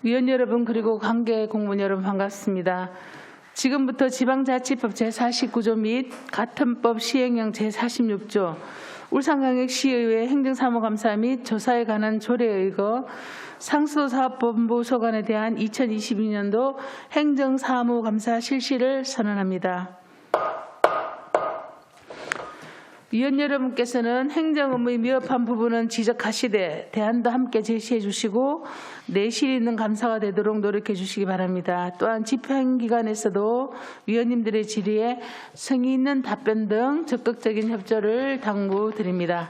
위원 여러분 그리고 관계 공무원 여러분 반갑습니다. 지금부터 지방자치법 제49조 및 같은 법 시행령 제46조 울산광역시의회 행정사무감사 및 조사에 관한 조례에 의거 상수도사업본부 소관에 대한 2022년도 행정사무감사 실시를 선언합니다. 위원 여러분께서는 행정업무의 미흡한 부분은 지적하시되 대안도 함께 제시해 주시고 내실 있는 감사가 되도록 노력해 주시기 바랍니다. 또한 집행기관에서도 위원님들의 질의에 성의 있는 답변 등 적극적인 협조를 당부드립니다.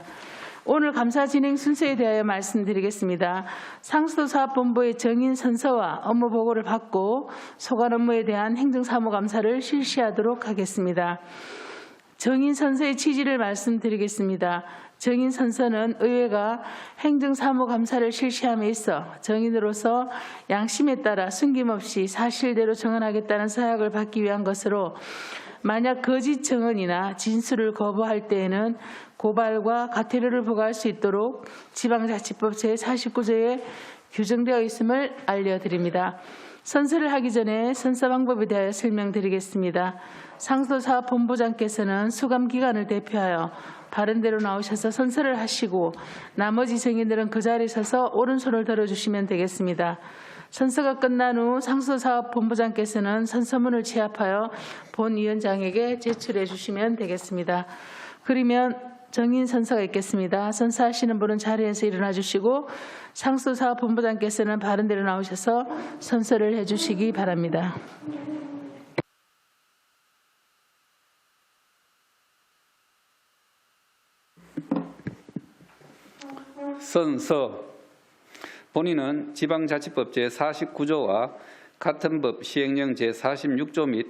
오늘 감사 진행 순서에 대하여 말씀드리겠습니다. 상수도사업본부의 정인 선서와 업무 보고를 받고 소관 업무에 대한 행정사무감사를 실시하도록 하겠습니다. 정인 선서의 취지를 말씀드리겠습니다. 정인 선서는 의회가 행정사무감사를 실시함에 있어 정인으로서 양심에 따라 숨김없이 사실대로 정언하겠다는 서약을 받기 위한 것으로 만약 거짓 정언이나 진술을 거부할 때에는 고발과 과태료를 부과할 수 있도록 지방자치법 제49조에 규정되어 있음을 알려드립니다. 선서를 하기 전에 선서 방법에 대하여 설명드리겠습니다. 상수도사업본부장께서는 수감기관을 대표하여 바른 대로 나오셔서 선서를 하시고 나머지 정인들은 그 자리에 서서 오른손을 들어주시면 되겠습니다. 선서가 끝난 후 상수도사업본부장께서는 선서문을 취합하여 본 위원장에게 제출해 주시면 되겠습니다. 그러면 정인 선서가 있겠습니다. 선서하시는 분은 자리에서 일어나 주시고 상수도사업본부장께서는 바른 대로 나오셔서 선서를 해 주시기 바랍니다. 선서. 본인은 지방자치법 제49조와 같은 법 시행령 제46조 및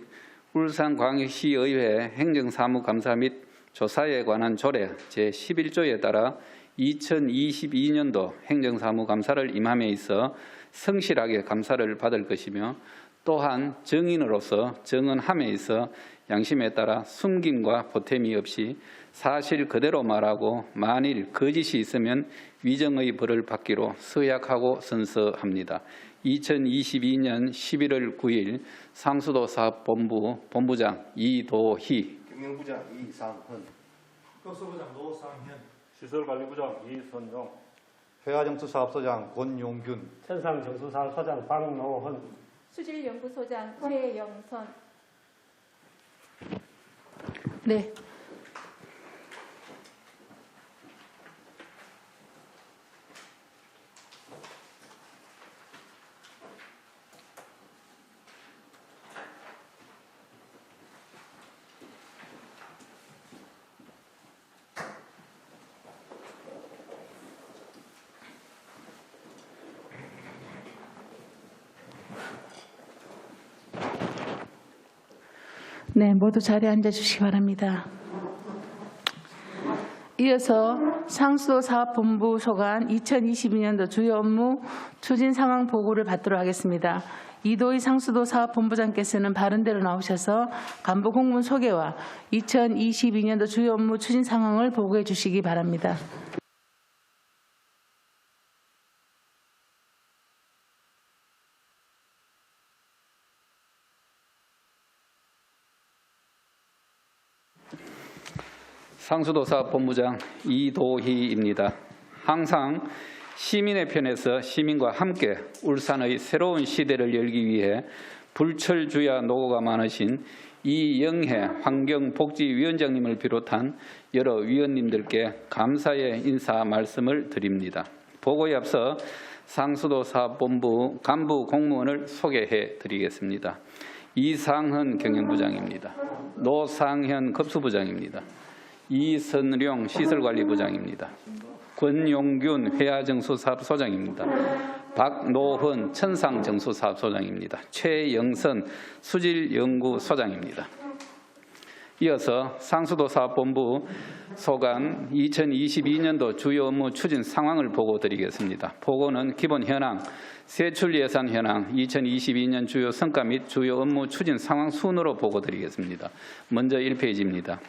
울산광역시의회 행정사무감사 및 조사에 관한 조례 제11조에 따라 2022년도 행정사무감사를 임함에 있어 성실하게 감사를 받을 것이며 또한 정인으로서 정언함에 있어 양심에 따라 숨김과 보탬이 없이 사실 그대로 말하고 만일 거짓이 있으면 위정의 벌을 받기로 서약하고 선서합니다. 2022년 11월 9일 상수도사업본부 본부장 이도희, 경영부장 이상훈, 특수부장 노상현, 시설관리부장 이선용, 회화정수사업소장 권용균, 천상정수사업소장 박노헌, 수질연구소장 최영선. 네. 네, 모두 자리에 앉아주시기 바랍니다. 이어서 상수도사업본부 소관 2022년도 주요 업무 추진 상황 보고를 받도록 하겠습니다. 이도희 상수도사업본부장께서는 바른 대로 나오셔서 간부 공무원 소개와 2022년도 주요 업무 추진 상황을 보고해 주시기 바랍니다. 상수도사업본부장 이도희입니다. 항상 시민의 편에서 시민과 함께 울산의 새로운 시대를 열기 위해 불철주야 노고가 많으신 이영혜 환경복지위원장님을 비롯한 여러 위원님들께 감사의 인사 말씀을 드립니다. 보고에 앞서 상수도사업본부 간부 공무원을 소개해 드리겠습니다. 이상헌 경영부장입니다. 노상현 급수부장입니다. 이선룡 시설관리부장입니다. 권용균 회화정수사업소장입니다. 박노헌 천상정수사업소장입니다. 최영선 수질연구소장입니다. 이어서 상수도사업본부 소관 2022년도 주요 업무 추진 상황을 보고드리겠습니다. 보고는 기본 현황, 세출 예산 현황, 2022년 주요 성과 및 주요 업무 추진 상황 순으로 보고드리겠습니다. 먼저 1페이지입니다.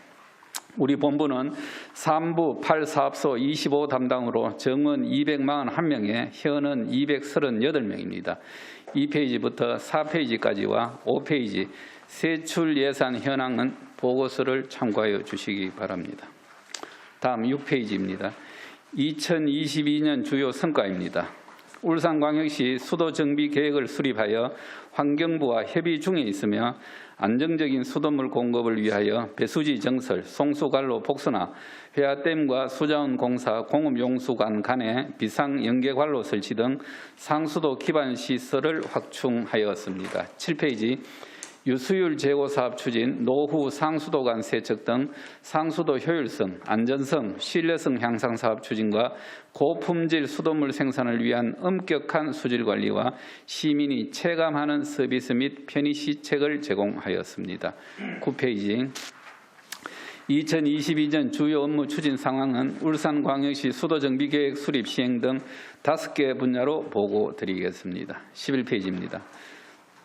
우리 본부는 3부 8사업소 25 담당으로 정원 241명에 현은 238명입니다. 2페이지부터 4페이지까지와 5페이지 세출 예산 현황은 보고서를 참고하여 주시기 바랍니다. 다음 6페이지입니다. 2022년 주요 성과입니다. 울산광역시 수도 정비 계획을 수립하여 환경부와 협의 중에 있으며 안정적인 수돗물 공급을 위하여 배수지 정설, 송수관로 복선화, 회화댐과 수자원공사 공업용수관 간에 비상연계관로 설치 등 상수도 기반 시설을 확충하였습니다. 7페이지 유수율 제고 사업 추진, 노후 상수도관 세척 등 상수도 효율성, 안전성, 신뢰성 향상 사업 추진과 고품질 수돗물 생산을 위한 엄격한 수질 관리와 시민이 체감하는 서비스 및 편의 시책을 제공하였습니다. 9페이지 2022년 주요 업무 추진 상황은 울산광역시 수도정비계획 수립 시행 등 5개 분야로 보고드리겠습니다. 11페이지입니다.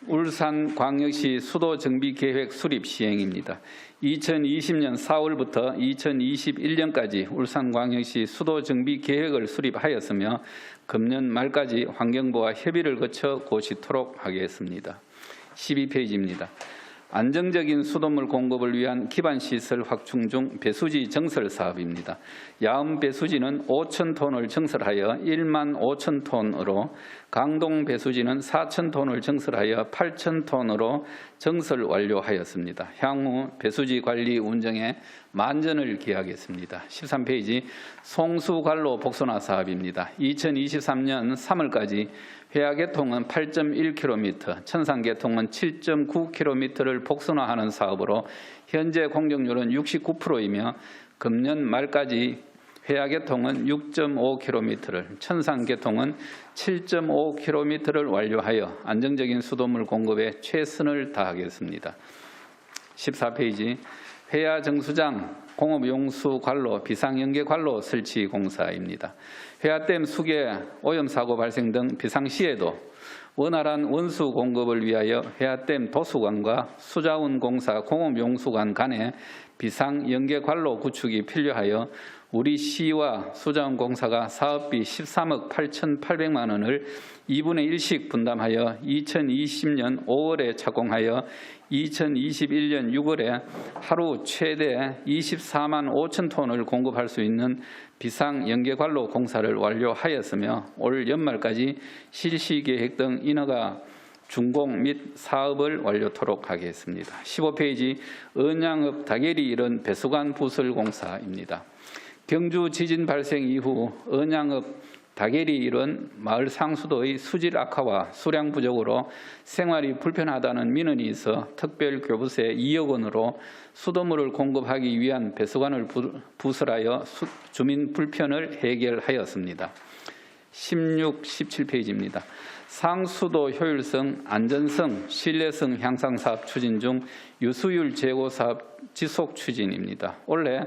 울산광역시 수도정비계획 수립 시행입니다. 2020년 4월부터 2021년까지 울산광역시 수도정비계획을 수립하였으며 금년 말까지 환경부와 협의를 거쳐 고시토록 하겠습니다. 12페이지입니다. 안정적인 수돗물 공급을 위한 기반시설 확충 중 배수지 정설 사업입니다. 야음 배수지는 5,000톤을 정설하여 1만 5,000톤으로, 강동 배수지는 4,000톤을 정설하여 8,000톤으로 정설 완료하였습니다. 향후 배수지 관리 운정에 만전을 기하겠습니다. 13페이지 송수관로 복선화 사업입니다. 2023년 3월까지 회화계통은 8.1km, 천상계통은 7.9km를 복선화하는 사업으로 현재 공정률은 69%이며 금년 말까지 회화계통은 6.5km를, 천상계통은 7.5km를 완료하여 안정적인 수돗물 공급에 최선을 다하겠습니다. 14페이지 회화정수장 공업용수관로 비상연계관로 설치 공사입니다. 회화댐 수계 오염사고 발생 등 비상시에도 원활한 원수 공급을 위하여 회화댐 도수관과 수자원공사 공업용수관 간에 비상연계관로 구축이 필요하여 우리 시와 수자원공사가 사업비 13억 8,800만 원을 2분의 1씩 분담하여 2020년 5월에 착공하여 2021년 6월에 하루 최대 24만 5천 톤을 공급할 수 있는 비상연계관로 공사를 완료하였으며 올 연말까지 실시계획 등 인허가 준공 및 사업을 완료토록 하겠습니다. 15페이지 언양읍 다계리 일원 배수관 부설 공사입니다. 경주 지진 발생 이후 언양읍 다계리 일원 마을 상수도의 수질 악화와 수량 부족으로 생활이 불편하다는 민원이 있어 특별교부세 2억 원으로 수돗물을 공급하기 위한 배수관을 부설하여 주민 불편을 해결하였습니다. 16, 17페이지입니다. 상수도 효율성, 안전성, 신뢰성 향상 사업 추진 중 유수율 제고 사업 지속 추진입니다. 올해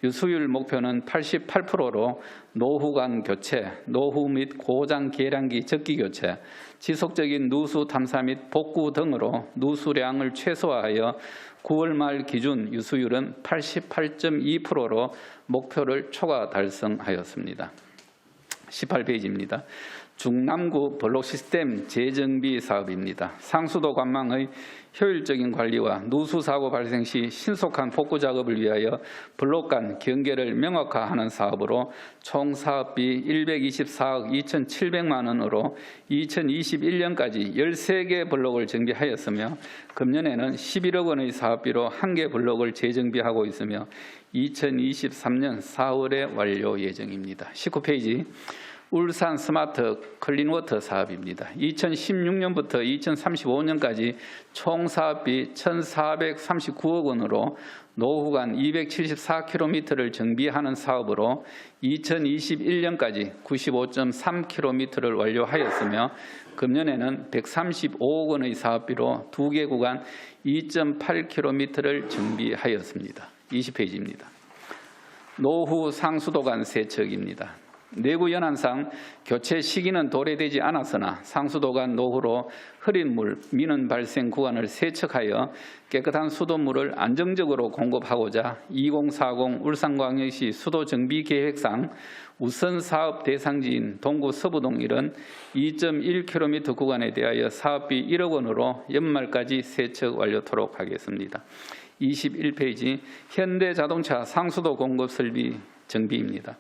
유수율 목표는 88%로 노후관 교체, 노후 및 고장 계량기 적기 교체, 지속적인 누수 탐사 및 복구 등으로 누수량을 최소화하여 9월 말 기준 유수율은 88.2%로 목표를 초과 달성하였습니다. 18페이지입니다. 중남구 블록 시스템 재정비 사업입니다. 상수도 관망의 효율적인 관리와 누수 사고 발생 시 신속한 복구 작업을 위하여 블록 간 경계를 명확화하는 사업으로 총 사업비 124억 2,700만 원으로 2021년까지 13개 블록을 정비하였으며 금년에는 11억 원의 사업비로 1개 블록을 재정비하고 있으며 2023년 4월에 완료 예정입니다. 19페이지 울산 스마트 클린워터 사업입니다. 2016년부터 2035년까지 총 사업비 1,439억 원으로 노후관 274km를 정비하는 사업으로 2021년까지 95.3km를 완료하였으며 금년에는 135억 원의 사업비로 2개 구간 2.8km를 정비하였습니다. 20페이지입니다. 노후 상수도관 세척입니다. 내구 연한상 교체 시기는 도래되지 않았으나 상수도가 노후로 흐린 물, 민원 발생 구간을 세척하여 깨끗한 수돗물을 안정적으로 공급하고자 2040 울산광역시 수도정비계획상 우선 사업 대상지인 동구 서부동 일은 2.1km 구간에 대하여 사업비 1억 원으로 연말까지 세척 완료토록 하겠습니다. 21페이지 현대자동차 상수도 공급 설비 정비입니다.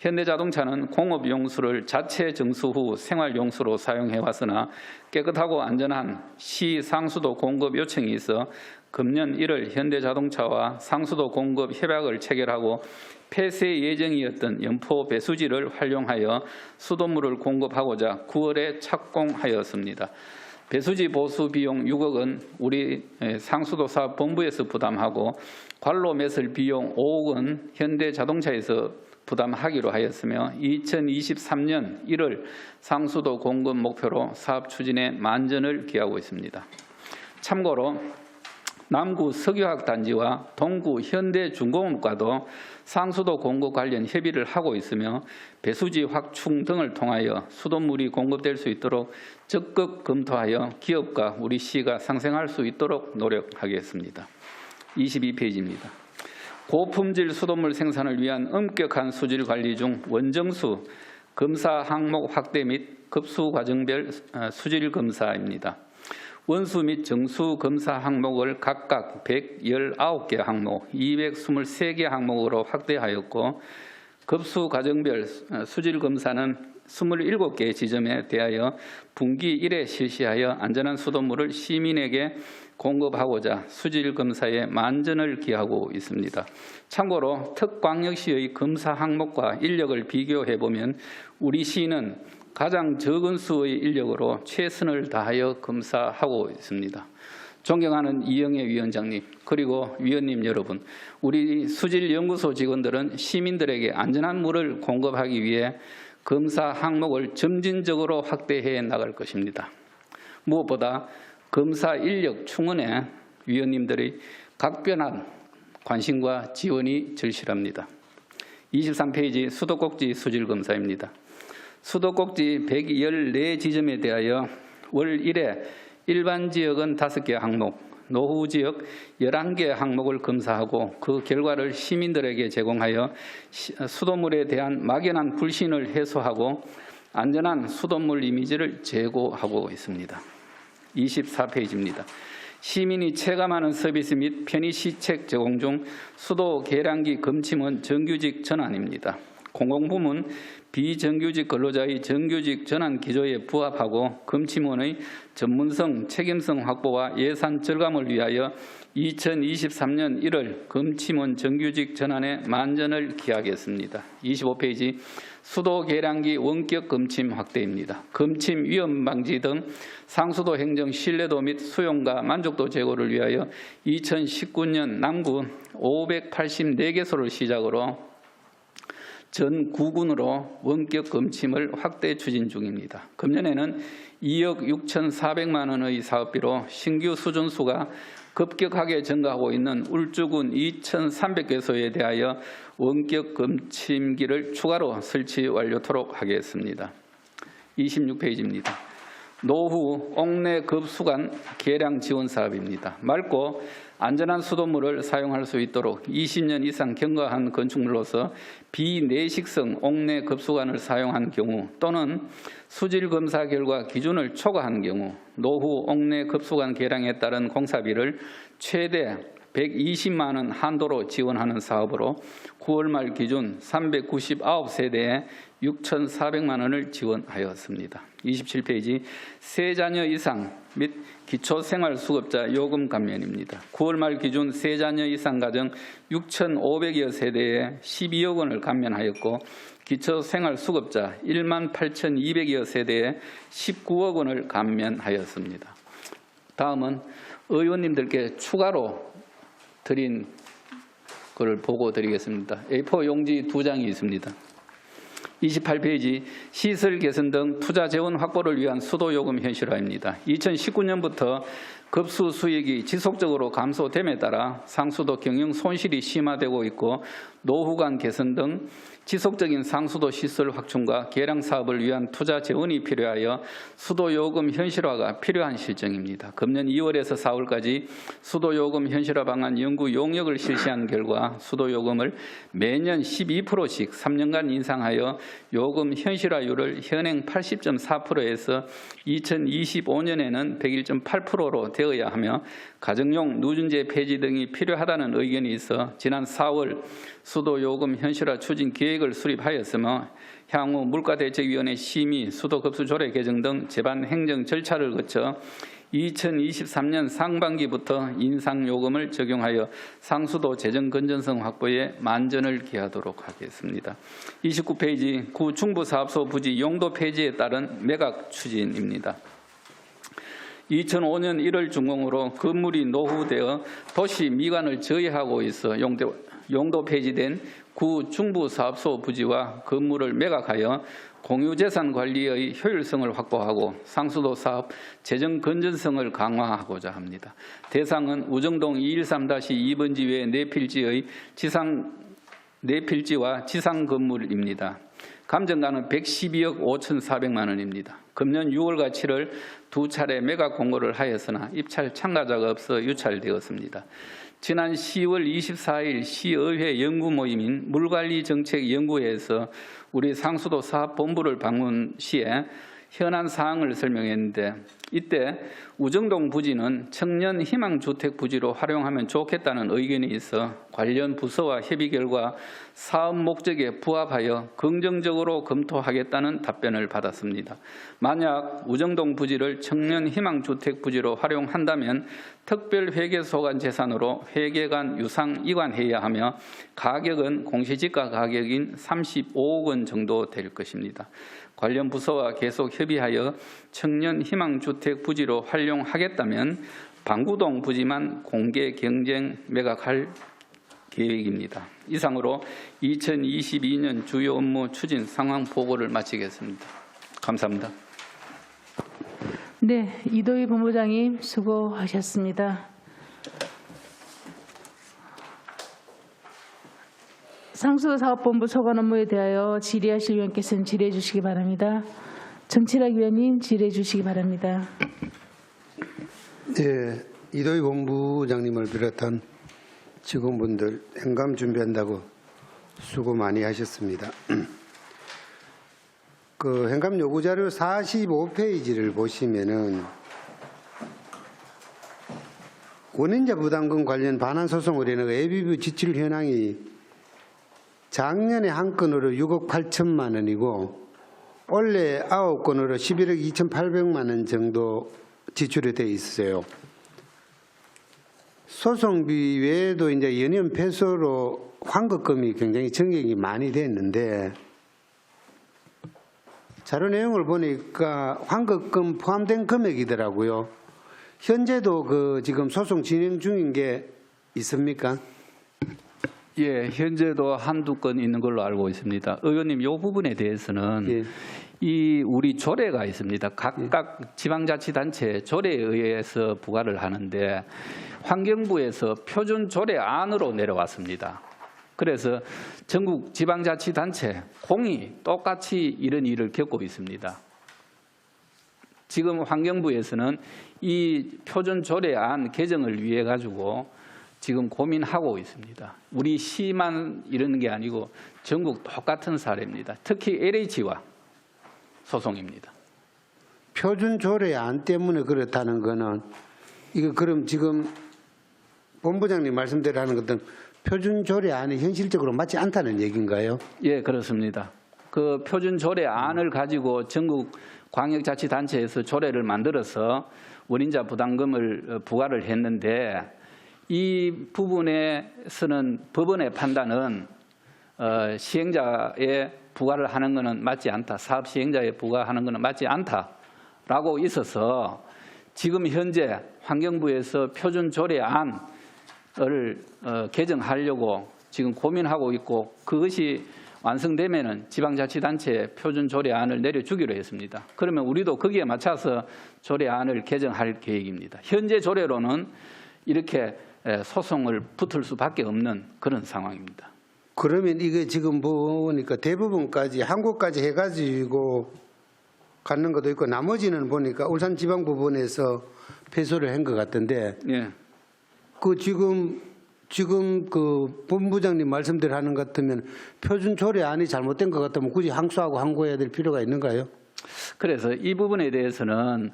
현대자동차는 공업용수를 자체 정수 후 생활용수로 사용해왔으나 깨끗하고 안전한 시 상수도 공급 요청이 있어 금년 1월 현대자동차와 상수도 공급 협약을 체결하고 폐쇄 예정이었던 연포 배수지를 활용하여 수돗물을 공급하고자 9월에 착공하였습니다. 배수지 보수 비용 6억 원 우리 상수도 사업 본부에서 부담하고 관로 매설 비용 5억 원 현대자동차에서 부담하기로 하였으며 2023년 1월 상수도 공급 목표로 사업 추진에 만전을 기하고 있습니다. 참고로 남구 석유학단지와 동구 현대중공업과도 상수도 공급 관련 협의를 하고 있으며 배수지 확충 등을 통하여 수돗물이 공급될 수 있도록 적극 검토하여 기업과 우리 시가 상생할 수 있도록 노력하겠습니다. 22페이지입니다. 고품질 수돗물 생산을 위한 엄격한 수질 관리 중 원정수 검사 항목 확대 및 급수 과정별 수질 검사입니다. 원수 및 정수 검사 항목을 각각 119개 항목, 223개 항목으로 확대하였고 급수 과정별 수질 검사는 27개 지점에 대하여 분기 1회 실시하여 안전한 수돗물을 시민에게 공급하고자 수질 검사에 만전을 기하고 있습니다. 참고로 특광역시의 검사 항목과 인력을 비교해 보면 우리 시는 가장 적은 수의 인력으로 최선을 다하여 검사하고 있습니다. 존경하는 이영애 위원장님 그리고 위원님 여러분, 우리 수질연구소 직원들은 시민들에게 안전한 물을 공급하기 위해 검사 항목을 점진적으로 확대해 나갈 것입니다. 무엇보다 검사 인력 충원에 위원님들의 각별한 관심과 지원이 절실합니다. 23페이지 수도꼭지 수질검사입니다. 수도꼭지 114지점에 대하여 월 1회 일반 지역은 5개 항목, 노후 지역 11개 항목을 검사하고 그 결과를 시민들에게 제공하여 수돗물에 대한 막연한 불신을 해소하고 안전한 수돗물 이미지를 제고하고 있습니다. 24페이지입니다. 시민이 체감하는 서비스 및 편의 시책 제공 중 수도 계량기 검침은 정규직 전환입니다. 공공부문 비정규직 근로자의 정규직 전환 기조에 부합하고 검침원의 전문성, 책임성 확보와 예산 절감을 위하여 2023년 1월 검침원 정규직 전환에 만전을 기하겠습니다. 25페이지 수도 계량기 원격 검침 확대입니다. 검침 위험 방지 등 상수도 행정 신뢰도 및 수용과 만족도 제고를 위하여 2019년 남구 584개소를 시작으로 전 9군으로 원격 검침을 확대 추진 중입니다. 금년에는 2억 6,400만 원의 사업비로 신규 수준수가 급격하게 증가하고 있는 울주군 2,300개소에 대하여 원격 검침기를 추가로 설치 완료토록 하겠습니다. 26페이지입니다. 노후 옥내 급수관 계량 지원 사업입니다. 맑고 안전한 수돗물을 사용할 수 있도록 20년 이상 경과한 건축물로서 비내식성 옥내 급수관을 사용한 경우 또는 수질 검사 결과 기준을 초과한 경우 노후 옥내 급수관 계량에 따른 공사비를 최대 120만 원 한도로 지원하는 사업으로 9월 말 기준 399세대에 6,400만 원을 지원하였습니다. 27페이지 세 자녀 이상 및 기초생활수급자 요금 감면입니다. 9월 말 기준 세 자녀 이상 가정 6,500여 세대에 12억 원을 감면하였고 기초생활수급자 18,200여 세대에 19억 원을 감면하였습니다. 다음은 의원님들께 추가로 드린 것을 보고 드리겠습니다. A4 용지 2장이 있습니다. 28페이지 시설 개선 등 투자 재원 확보를 위한 수도요금 현실화입니다. 2019년부터 급수 수익이 지속적으로 감소됨에 따라 상수도 경영 손실이 심화되고 있고 노후 간 개선 등 지속적인 상수도 시설 확충과 개량 사업을 위한 투자 재원이 필요하여 수도요금 현실화가 필요한 실정입니다. 금년 2월에서 4월까지 수도요금 현실화 방안 연구 용역을 실시한 결과 수도요금을 매년 12%씩 3년간 인상하여 요금 현실화율을 현행 80.4%에서 2025년에는 101.8%로 되어야 하며 가정용 누진제 폐지 등이 필요하다는 의견이 있어 지난 4월 수도요금 현실화 추진 계획을 수립하였으며 향후 물가대책위원회 심의, 수도급수 조례 개정 등 제반 행정 절차를 거쳐 2023년 상반기부터 인상요금을 적용하여 상수도 재정 건전성 확보에 만전을 기하도록 하겠습니다. 29페이지 구중부사업소 부지 용도 폐지에 따른 매각 추진입니다. 2005년 1월 준공으로 건물이 노후되어 도시 미관을 저해하고 있어 용도 폐지된 구중부사업소 부지와 건물을 매각하여 공유재산 관리의 효율성을 확보하고 상수도 사업 재정 건전성을 강화하고자 합니다. 대상은 우정동 213-2번지 외 4필지의 네 필지와 지상 건물입니다. 감정가는 112억 5,400만 원입니다. 금년 6월과 7월 두 차례 매각 공고를 하였으나 입찰 참가자가 없어 유찰되었습니다. 지난 10월 24일 시의회 연구 모임인 물관리정책연구회에서 우리 상수도 사업본부를 방문 시에 현안 사항을 설명했는데 이때 우정동 부지는 청년 희망주택 부지로 활용하면 좋겠다는 의견이 있어 관련 부서와 협의 결과 사업 목적에 부합하여 긍정적으로 검토하겠다는 답변을 받았습니다. 만약 우정동 부지를 청년 희망주택 부지로 활용한다면 특별회계소관 재산으로 회계관 유상 이관해야 하며 가격은 공시지가 가격인 35억 원 정도 될 것입니다. 관련 부서와 계속 협의하여 청년 희망주택 부지로 활용하겠다면 방구동 부지만 공개 경쟁 매각할 계획입니다. 이상으로 2022년 주요 업무 추진 상황 보고를 마치겠습니다. 감사합니다. 네, 이도희 본부장님 수고하셨습니다. 상수도사업본부 소관 업무에 대하여 질의하실 위원께서는 질의해 주시기 바랍니다. 정칠학 위원님 질의해 주시기 바랍니다. 네, 이도희 본부장님을 비롯한 직원분들 행감 준비한다고 수고 많이 하셨습니다. 그 행감 요구 자료 45페이지를 보시면은 원인자 부담금 관련 반환 소송 의뢰는 ABB 지출 현황이 작년에 한 건으로 6억 8천만 원이고 올해 9건으로 11억 2,800만 원 정도 지출이 돼 있어요. 소송비 외에도 이제 연이은 패소로 환급금이 굉장히 전액이 많이 됐는데 자료 내용을 보니까 환급금 포함된 금액이더라고요. 현재도 그 지금 소송 진행 중인 게 있습니까? 예, 현재도 한두 건 있는 걸로 알고 있습니다. 의원님, 이 부분에 대해서는 예. 이 우리 조례가 있습니다. 각각 지방자치단체 조례에 의해서 부과를 하는데 환경부에서 표준 조례 안으로 내려왔습니다. 그래서 전국 지방자치단체 공이 똑같이 이런 일을 겪고 있습니다. 지금 환경부에서는 이 표준 조례안 개정을 위해 가지고 지금 고민하고 있습니다. 우리 시만 이런 게 아니고 전국 똑같은 사례입니다. 특히 LH와 소송입니다. 표준 조례안 때문에 그렇다는 거는 이거 그럼 지금 본부장님 말씀대로 하는 것은 표준 조례안이 현실적으로 맞지 않다는 얘기인가요? 예, 그렇습니다. 그 표준 조례안을 가지고 전국 광역자치단체에서 조례를 만들어서 원인자 부담금을 부과를 했는데 이 부분에서는 법원의 판단은 시행자에 부과를 하는 것은 맞지 않다. 사업 시행자에 부과하는 것은 맞지 않다라고 있어서 지금 현재 환경부에서 표준 조례안을 개정하려고 지금 고민하고 있고 그것이 완성되면은 지방자치단체 표준 조례안을 내려주기로 했습니다. 그러면 우리도 거기에 맞춰서 조례안을 개정할 계획입니다. 현재 조례로는 이렇게 소송을 붙을 수밖에 없는 그런 상황입니다. 그러면 이게 지금 보니까 대부분까지 한국까지 해가지고 갖는 것도 있고 나머지는 보니까 울산지방법원에서 패소를 한 것 같던데 예. 그 지금 그 본부장님 말씀대로 하는 것 같으면 표준 조례안이 잘못된 것 같으면 굳이 항소하고 항고해야 될 필요가 있는가요? 그래서 이 부분에 대해서는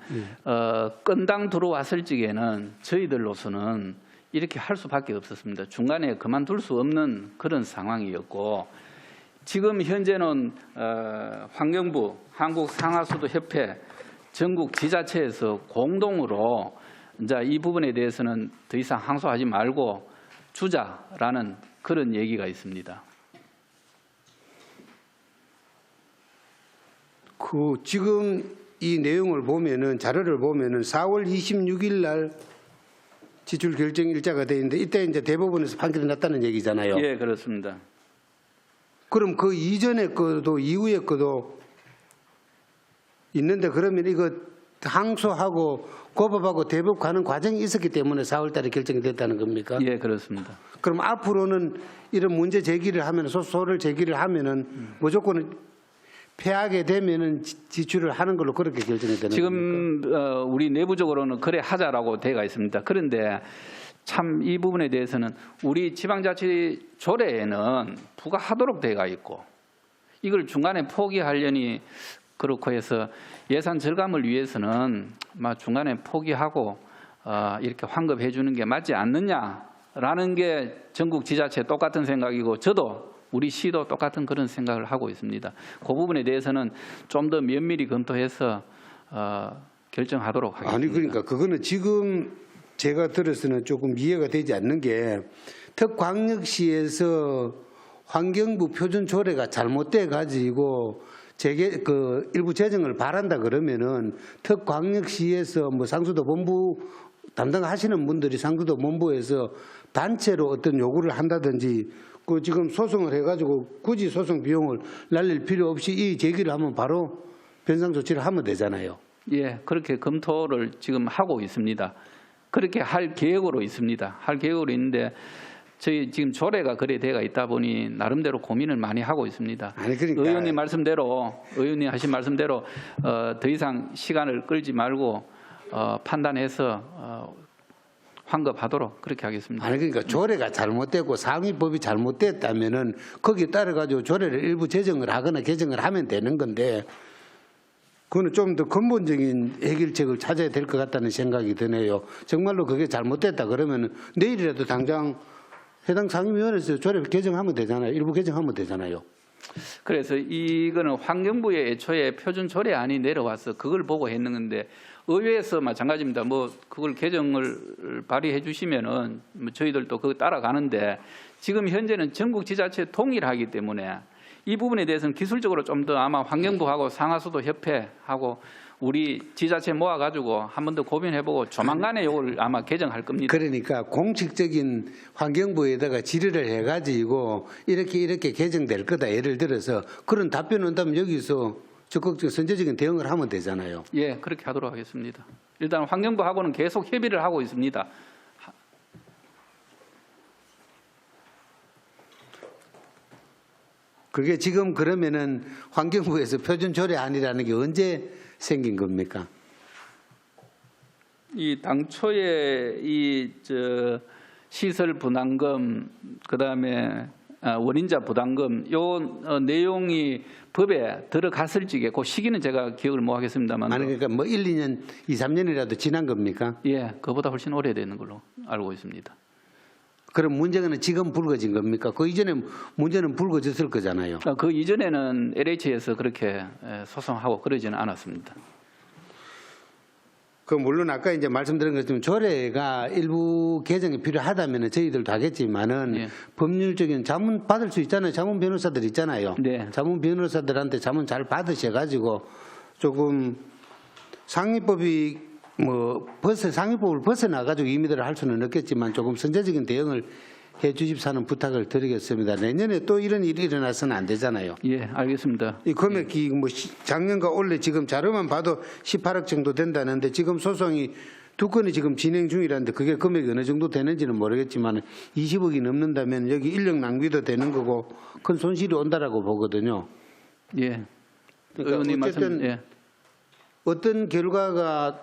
건당 들어왔을 적에는 저희들로서는 이렇게 할 수밖에 없었습니다. 중간에 그만둘 수 없는 그런 상황이었고 지금 현재는 환경부, 한국상하수도협회, 전국 지자체에서 공동으로 이제 이 부분에 대해서는 더 이상 항소하지 말고 주자라는 그런 얘기가 있습니다. 그 지금 이 내용을 보면은 자료를 보면은 4월 26일 날 지출 결정 일자가 돼 있는데 이때 이제 대법원에서 판결이 났다는 얘기잖아요. 예, 그렇습니다. 그럼 그 이전에 거도 이후에 거도 있는데 그러면 이거 항소하고 고법하고 대법 가는 과정이 있었기 때문에 4월 달에 결정이 됐다는 겁니까? 예, 그렇습니다. 그럼 앞으로는 이런 문제 제기를 하면 소를 제기를 하면은 무조건 패하게 되면은 지출을 하는 걸로 그렇게 결정이 되는 겁니까? 지금 우리 내부적으로는 그래 하자라고 되어 있습니다. 그런데 참 이 부분에 대해서는 우리 지방자치 조례에는 부과하도록 되어 있고 이걸 중간에 포기하려니 그렇고 해서 예산 절감을 위해서는 중간에 포기하고 이렇게 환급해 주는 게 맞지 않느냐라는 게 전국 지자체 똑같은 생각이고 저도 우리 시도 똑같은 그런 생각을 하고 있습니다. 그 부분에 대해서는 좀 더 면밀히 검토해서 결정하도록 하겠습니다. 아니 그러니까 그거는 지금 제가 들어서는 조금 이해가 되지 않는 게 특광역시에서 환경부 표준 조례가 잘못돼 가지고 그 일부 재정을 바란다 그러면은 특광역시에서 뭐 상수도 본부 담당하시는 분들이 상수도 본부에서 단체로 어떤 요구를 한다든지 그 지금 소송을 해가지고 굳이 소송 비용을 날릴 필요 없이 이 제기를 하면 바로 변상 조치를 하면 되잖아요. 예, 그렇게 검토를 지금 하고 있습니다. 그렇게 할 계획으로 있습니다. 할 계획으로 있는데 저희 지금 조례가 그래 돼가 있다 보니 나름대로 고민을 많이 하고 있습니다. 아니 그러니까 의원님 말씀대로 의원님 하신 말씀대로 더 이상 시간을 끌지 말고 판단해서 환급하도록 그렇게 하겠습니다. 아니 그러니까 조례가 잘못됐고 상위법이 잘못됐다면은 거기에 따라 가지고 조례를 일부 제정을 하거나 개정을 하면 되는 건데 그거는 좀 더 근본적인 해결책을 찾아야 될 것 같다는 생각이 드네요. 정말로 그게 잘못됐다 그러면은 내일이라도 당장 해당 상임위원회에서 조례 개정하면 되잖아요. 일부 개정하면 되잖아요. 그래서 이거는 환경부에 애초에 표준 조례안이 내려와서 그걸 보고 했는 건데 의회에서 마찬가지입니다. 뭐 그걸 개정을 발의해 주시면은 뭐 저희들도 그거 따라가는데 지금 현재는 전국 지자체 동일하기 때문에 이 부분에 대해서는 기술적으로 좀 더 아마 환경부하고 상하수도 협회하고 우리 지자체 모아가지고 한 번 더 고민해보고 조만간에 이걸 아마 개정할 겁니다. 그러니까 공식적인 환경부에다가 질의를 해가지고 이렇게 개정될 거다. 예를 들어서 그런 답변을 온다면 여기서 적극적 선제적인 대응을 하면 되잖아요. 예, 그렇게 하도록 하겠습니다. 일단 환경부하고는 계속 협의를 하고 있습니다. 그게 지금 그러면은 환경부에서 표준 조례안이라는 게 언제 생긴 겁니까? 이 당초에 시설 분담금 그다음에 원인자 부담금 요 내용이 법에 들어갔을 적에 그 시기는 제가 기억을 못 하겠습니다만 아니 그러니까 뭐 1, 2년, 2, 3년이라도 지난 겁니까? 예, 그보다 훨씬 오래되는 걸로 알고 있습니다. 그럼 문제는 지금 불거진 겁니까? 그 이전에 문제는 불거졌을 거잖아요. 그 이전에는 LH에서 그렇게 소송하고 그러지는 않았습니다. 그 물론 아까 이제 말씀드린 것처럼 조례가 일부 개정이 필요하다면 저희들도 하겠지만은 예. 법률적인 자문 받을 수 있잖아요. 자문 변호사들 있잖아요. 네. 자문 변호사들한테 자문 잘 받으셔가지고 조금 상위법이 상위법을 벗어나가지고 임의대로 할 수는 없겠지만 조금 선제적인 대응을 주십사는 부탁을 드리겠습니다. 내년에 또 이런 일이 일어나서는 안 되잖아요. 예, 알겠습니다. 이 금액이 뭐 작년과 올해 지금 자료만 봐도 18억 정도 된다는데 지금 소송이 2건이 지금 진행 중이라는데 그게 금액이 어느 정도 되는지는 모르겠지만 20억이 넘는다면 여기 인력 낭비도 되는 거고 큰 손실이 온다라고 보거든요. 예. 그러니까 의원님 어쨌든 말씀, 예. 어떤 결과가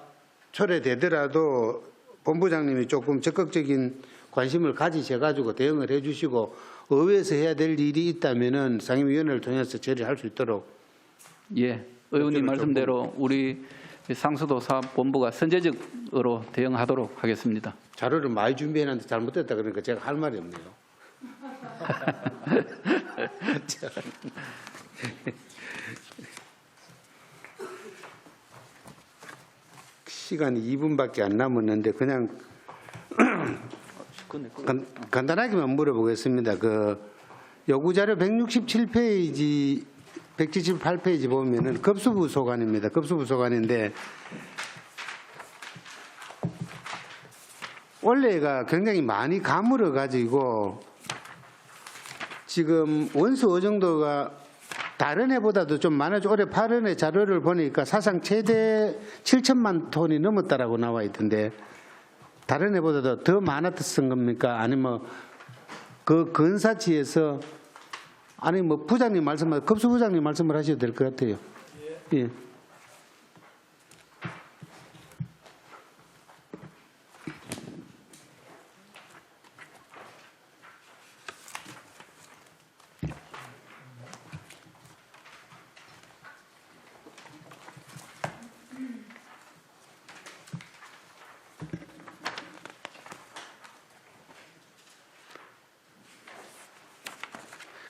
초래되더라도 본부장님이 조금 적극적인 관심을 가지셔가지고 대응을 해주시고 의회에서 해야 될 일이 있다면은 상임위원회를 통해서 처리할 수 있도록. 예, 의원님 말씀대로 우리 상수도 사업본부가 선제적으로 대응하도록 하겠습니다. 자료를 많이 준비해놨는데 잘못됐다 그러니까 제가 할 말이 없네요. 시간이 2분밖에 안 남았는데 그냥 간단하게만 물어보겠습니다. 그 요구자료 167페이지, 178페이지 보면은 급수부 소관입니다. 급수부 소관인데 원래가 굉장히 많이 가물어 가지고 지금 원수 어정도가 다른 해보다도 좀 많아져. 올해 8월에 자료를 보니까 사상 최대 7천만 톤이 넘었다라고 나와 있던데 다른 해보다도 더 많았던 겁니까? 아니면 그 근사치에서 아니 뭐 부장님 말씀을 급수부장님 말씀을 하셔도 될 것 같아요. 예.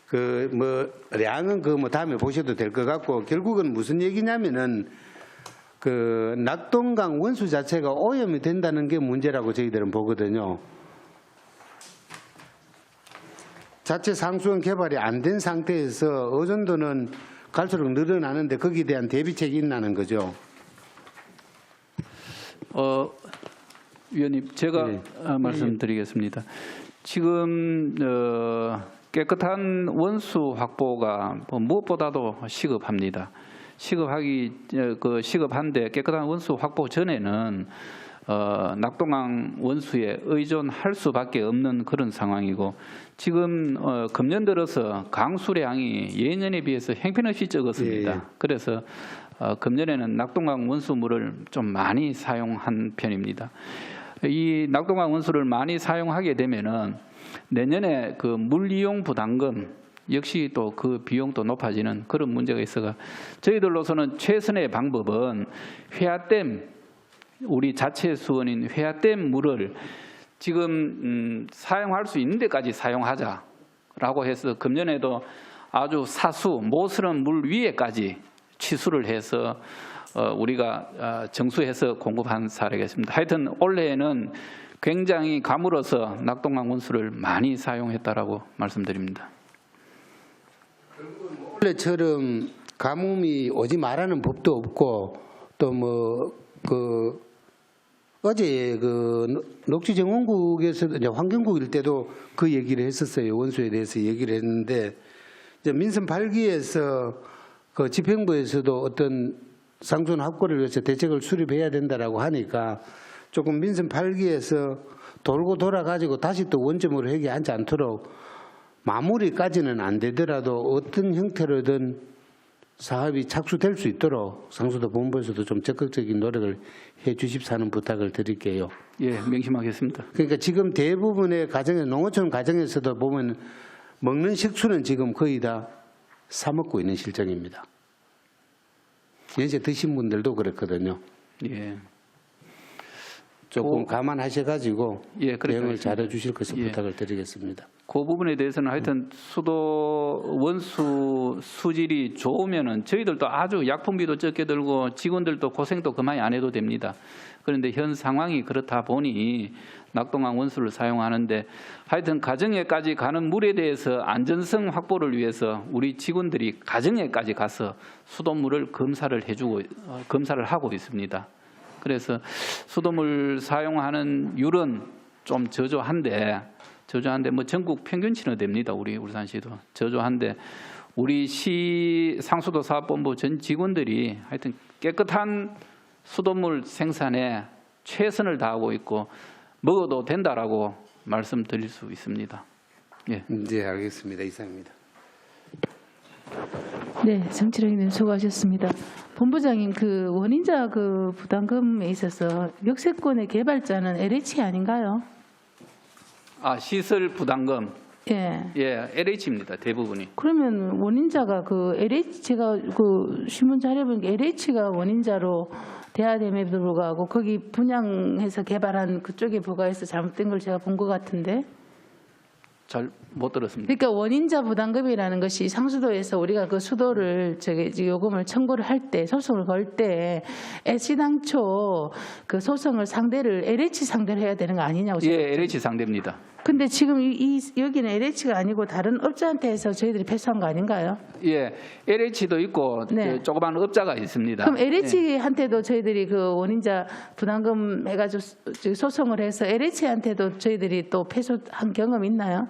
그 뭐 량은 그 뭐 다음에 보셔도 될 것 같고 결국은 무슨 얘기냐면은 그 낙동강 원수 자체가 오염이 된다는 게 문제라고 저희들은 보거든요. 자체 상수원 개발이 안 된 상태에서 어전도는 갈수록 늘어나는데 거기에 대한 대비책이 있나는 거죠. 위원님, 제가 네. 말씀드리겠습니다. 지금 깨끗한 원수 확보가 무엇보다도 시급합니다. 시급한데 깨끗한 원수 확보 전에는 낙동강 원수에 의존할 수밖에 없는 그런 상황이고 지금 금년 들어서 강수량이 예년에 비해서 형편없이 적었습니다. 예. 그래서 금년에는 낙동강 원수물을 좀 많이 사용한 편입니다. 이 낙동강 원수를 많이 사용하게 되면은 내년에 그 물이용 부담금 역시 또 그 비용도 높아지는 그런 문제가 있어가 저희들로서는 최선의 방법은 회하댐 우리 자체 수원인 회하댐 물을 지금 사용할 수 있는 데까지 사용하자라고 해서 금년에도 아주 사수 모스런 물 위에까지 취수를 해서 우리가 정수해서 공급한 사례가 있습니다. 하여튼 올해에는 굉장히 가물어서 낙동강 원수를 많이 사용했다라고 말씀드립니다. 원래처럼 가뭄이 오지 말라는 법도 없고 또 뭐 그 어제 그 녹지정원국에서 이제 환경국일 때도 그 얘기를 했었어요. 원수에 대해서 얘기를 했는데 이제 민선 8기에서 그 집행부에서도 어떤 상수원 확보를 위해서 대책을 수립해야 된다라고 하니까 조금 민선 8기에서 돌고 돌아가지고 다시 또 원점으로 회귀하지 않도록 마무리까지는 안 되더라도 어떤 형태로든 사업이 착수될 수 있도록 상수도 본부에서도 좀 적극적인 노력을 해 주십사는 부탁을 드릴게요. 예, 명심하겠습니다. 그러니까 지금 대부분의 가정에 농어촌 가정에서도 보면 먹는 식수는 지금 거의 다 사 먹고 있는 실정입니다. 연세 드신 분들도 그렇거든요. 예. 조금 감안하셔가지고 예, 그렇게 대응을 하겠습니다. 잘해 주실 것을 예. 부탁을 드리겠습니다. 그 부분에 대해서는 하여튼 수도 원수 수질이 좋으면은 저희들도 아주 약품비도 적게 들고 직원들도 고생도 그만이 안 해도 됩니다. 그런데 현 상황이 그렇다 보니 낙동강 원수를 사용하는데 하여튼 가정에까지 가는 물에 대해서 안전성 확보를 위해서 우리 직원들이 가정에까지 가서 수돗물을 검사를 하고 있습니다. 그래서 수돗물 사용하는 율은 좀 저조한데 저조한데 뭐 전국 평균치는 됩니다. 우리 울산시도 저조한데 우리 시 상수도 사업본부 전 직원들이 하여튼 깨끗한 수돗물 생산에 최선을 다하고 있고 먹어도 된다라고 말씀드릴 수 있습니다. 예. 네, 알겠습니다. 이상입니다. 네, 정치력님 수고하셨습니다. 본부장님, 그 원인자 그 부담금에 있어서 역세권의 개발자는 LH 아닌가요? 아, 시설 부담금. 예. 예, LH입니다. 대부분이. 그러면 원인자가 그 LH 제가 그 신문 자료 보니까 LH가 원인자로 돼야됨에 불구하고 거기 분양해서 개발한 그쪽에 부과해서 잘못된 걸 제가 본 것 같은데. 잘 못 들었습니다. 그러니까 원인자 부담금이라는 것이 상수도에서 우리가 그 수도를 요금을 청구를 할 때 소송을 걸 때 애시당초 그 소송을 상대를 LH 상대로 해야 되는 거 아니냐고. 예, LH 상대입니다. 근데 지금 여기는 LH가 아니고 다른 업자한테 해서 저희들이 패스한 거 아닌가요? 예, LH도 있고 네. 조그만 업자가 있습니다. 그럼 LH한테도 저희들이 그 원인자 부담금 해가지고 소송을 해서 LH한테도 저희들이 또 패소한 경험 있나요?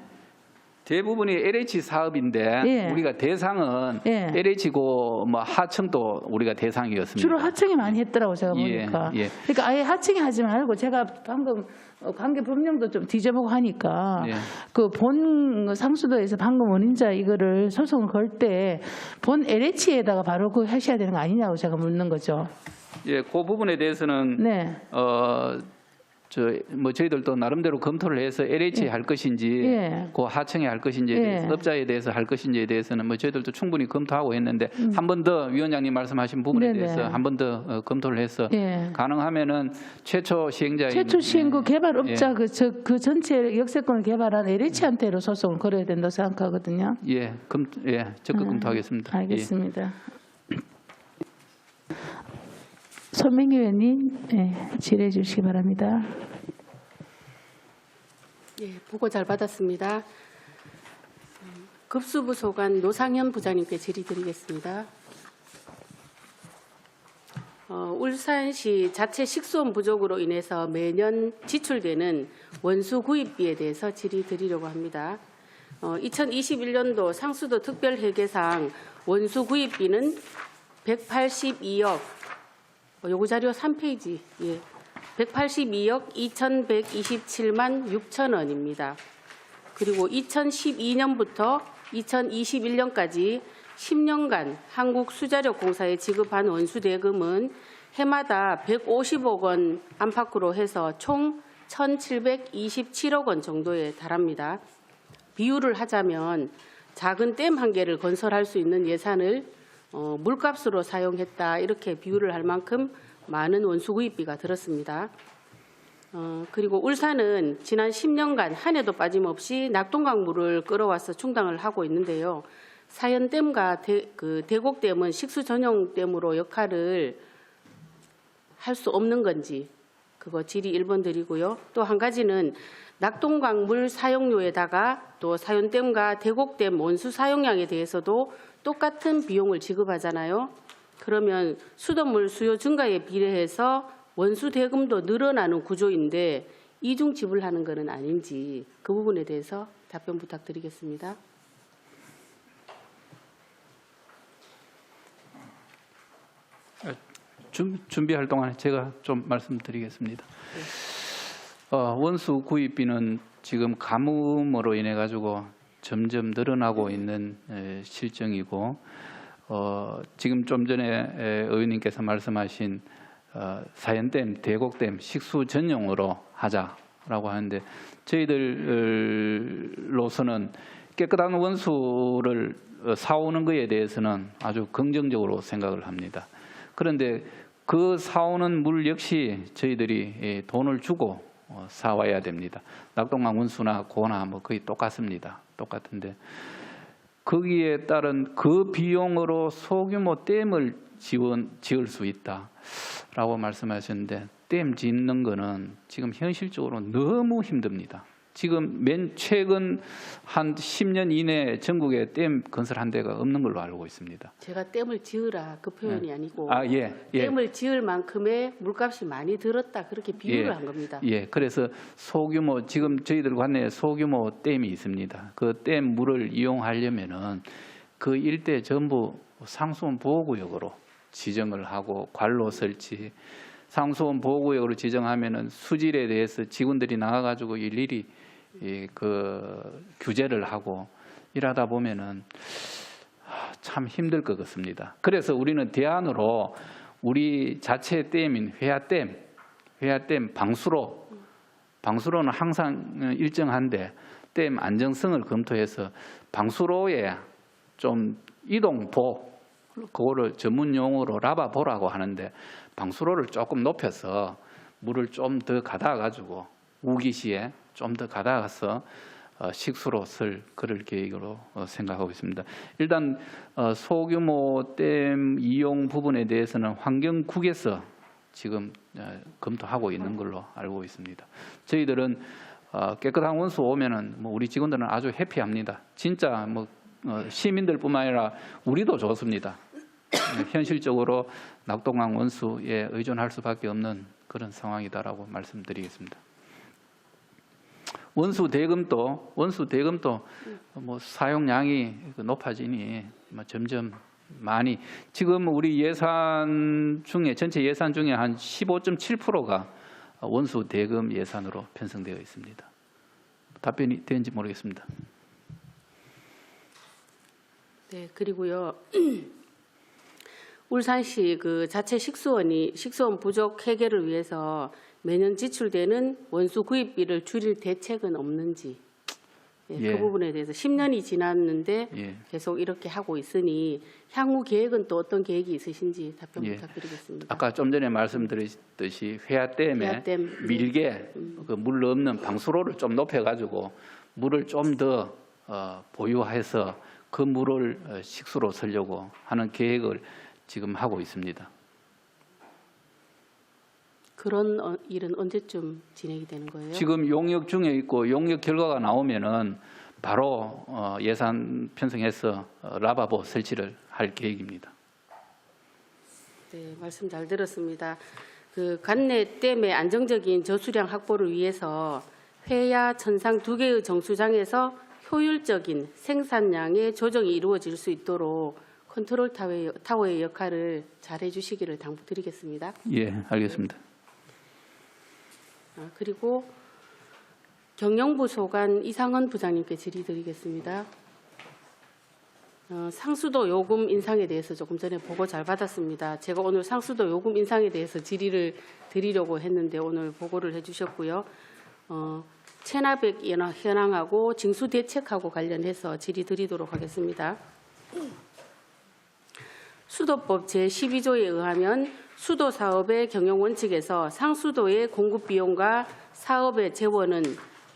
대부분이 LH 사업인데 예. 우리가 대상은 예. LH고 뭐 하청도 우리가 대상이었습니다. 주로 하청이 많이 했더라고 제가 예, 보니까. 예. 그러니까 아예 하청이 하지 말고 제가 방금 관계 법령도 좀 뒤져보고 하니까 예. 그 본 상수도에서 방금 원인자 이거를 소송을 걸 때 본 LH에다가 바로 그 하셔야 되는 거 아니냐고 제가 묻는 거죠. 예, 그 부분에 대해서는 네. 저희들도 나름대로 검토를 해서 LH 할 것인지, 예. 그 하청에 할 것인지에 예. 대해서, 업자에 대해서 할 것인지에 대해서는 뭐 저희들도 충분히 검토하고 했는데 한 번 더 위원장님 말씀하신 부분에 네네. 대해서 한 번 더 검토를 해서 예. 가능하면은 최초 시행자인 최초 시행구 개발업자 그 전체 역세권을 개발한 LH한테로 소송을 걸어야 된다고 생각하거든요. 적극 검토하겠습니다. 알겠습니다. 손명희 의원님, 질의해 주시기 바랍니다. 예, 보고 잘 받았습니다. 급수부 소관 노상현 부장님께 질의드리겠습니다. 울산시 자체 식수원 부족으로 인해서 매년 지출되는 원수 구입비에 대해서 질의드리려고 합니다. 2021년도 상수도 특별회계상 원수 구입비는 182억, 요거 자료 3페이지, 182억 2,127만 6천 원입니다. 그리고 2012년부터 2021년까지 10년간 한국수자력공사에 지급한 원수대금은 해마다 150억 원 안팎으로 해서 총 1,727억 원 정도에 달합니다. 비유를 하자면 작은 댐 한 개를 건설할 수 있는 예산을 물값으로 사용했다, 이렇게 비유를 할 만큼 많은 원수 구입비가 들었습니다. 그리고 울산은 지난 10년간 한 해도 빠짐없이 낙동강물을 끌어와서 충당을 하고 있는데요. 사연댐과 대곡댐은 식수 전용댐으로 역할을 할 수 없는 건지, 그거 질의 1번 드리고요. 또 한 가지는 낙동강물 사용료에다가 또 사연댐과 대곡댐 원수 사용량에 대해서도 똑같은 비용을 지급하잖아요. 그러면 수돗물 수요 증가에 비례해서 원수 대금도 늘어나는 구조인데 이중 지불하는 것은 아닌지, 그 부분에 대해서 답변 부탁드리겠습니다. 준비할 동안에 제가 좀 말씀드리겠습니다. 원수 구입비는 지금 가뭄으로 인해 가지고 점점 늘어나고 있는 실정이고, 지금 좀 전에 의원님께서 말씀하신 사연댐, 대곡댐 식수 전용으로 하자라고 하는데, 저희들로서는 깨끗한 원수를 사오는 것에 대해서는 아주 긍정적으로 생각을 합니다. 그런데 그 사오는 물 역시 저희들이 돈을 주고 사와야 됩니다. 낙동강 원수나 고나 뭐 거의 똑같습니다. 똑같은데 거기에 따른 그 비용으로 소규모 댐을 지을 수 있다라고 말씀하셨는데, 댐 짓는 거는 지금 현실적으로 너무 힘듭니다. 지금 최근 한 10년 이내에 전국에 댐 건설한 데가 없는 걸로 알고 있습니다. 제가 댐을 지으라 그 표현이 아니고 예. 댐을 지을 만큼의 물값이 많이 들었다 그렇게 비유를 한 겁니다. 예, 그래서 소규모 지금 저희들 관내에 소규모 댐이 있습니다. 그 댐 물을 이용하려면은 그 일대 전부 상수원 보호구역으로 지정을 하고 관로 설치, 상수원 보호구역으로 지정하면은 수질에 대해서 직원들이 나가가지고 일일이 그 규제를 하고 일하다 보면은 참 힘들 것 같습니다. 그래서 우리는 대안으로 우리 자체 댐인 회하댐 방수로는 항상 일정한데 댐 안정성을 검토해서 방수로에 좀 이동보 그거를 전문 용어로 라바보라고 하는데 방수로를 조금 높여서 물을 좀 더 가다가 가지고 우기시에 좀 더 가다가서 식수로 쓸 그럴 계획으로 생각하고 있습니다. 일단 소규모 댐 이용 부분에 대해서는 환경국에서 지금 검토하고 있는 걸로 알고 있습니다. 저희들은 깨끗한 원수 오면은 뭐 우리 직원들은 아주 해피합니다. 진짜 뭐 시민들뿐만 아니라 우리도 좋습니다. 현실적으로 낙동강 원수에 의존할 수밖에 없는 그런 상황이다라고 말씀드리겠습니다. 원수 대금도 뭐 사용량이 높아지니 뭐 점점 많이 지금 우리 예산 중에 전체 예산 중에 한 15.7%가 원수 대금 예산으로 편성되어 있습니다. 답변이 되는지 모르겠습니다. 네, 그리고요. 울산시 그 자체 식수원 부족 해결을 위해서 매년 지출되는 원수 구입비를 줄일 대책은 없는지 그 부분에 대해서 10년이 지났는데 계속 이렇게 하고 있으니 향후 계획은 또 어떤 계획이 있으신지 답변 부탁드리겠습니다. 아까 좀 전에 말씀드렸듯이 회하댐에 밀게 그 물 없는 방수로를 좀 높여가지고 물을 좀 더 보유해서 그 물을 식수로 쓰려고 하는 계획을 지금 하고 있습니다. 그런 일은 언제쯤 진행이 되는 거예요? 지금 용역 중에 있고 용역 결과가 나오면은 바로 예산 편성해서 라바보 설치를 할 계획입니다. 네, 말씀 잘 들었습니다. 그 관내 댐의 안정적인 저수량 확보를 위해서 회야, 천상 두 개의 정수장에서 효율적인 생산량의 조정이 이루어질 수 있도록 컨트롤 타워의 역할을 잘 해주시기를 당부드리겠습니다. 예, 알겠습니다. 그리고 경영부 소관 이상헌 부장님께 질의드리겠습니다. 상수도 요금 인상에 대해서 조금 전에 보고 잘 받았습니다. 제가 오늘 상수도 요금 인상에 대해서 질의를 드리려고 했는데 오늘 보고를 해주셨고요. 체납액 현황하고 징수 대책하고 관련해서 질의드리도록 하겠습니다. 수도법 제12조에 의하면 수도 사업의 경영 원칙에서 상수도의 공급 비용과 사업의 재원은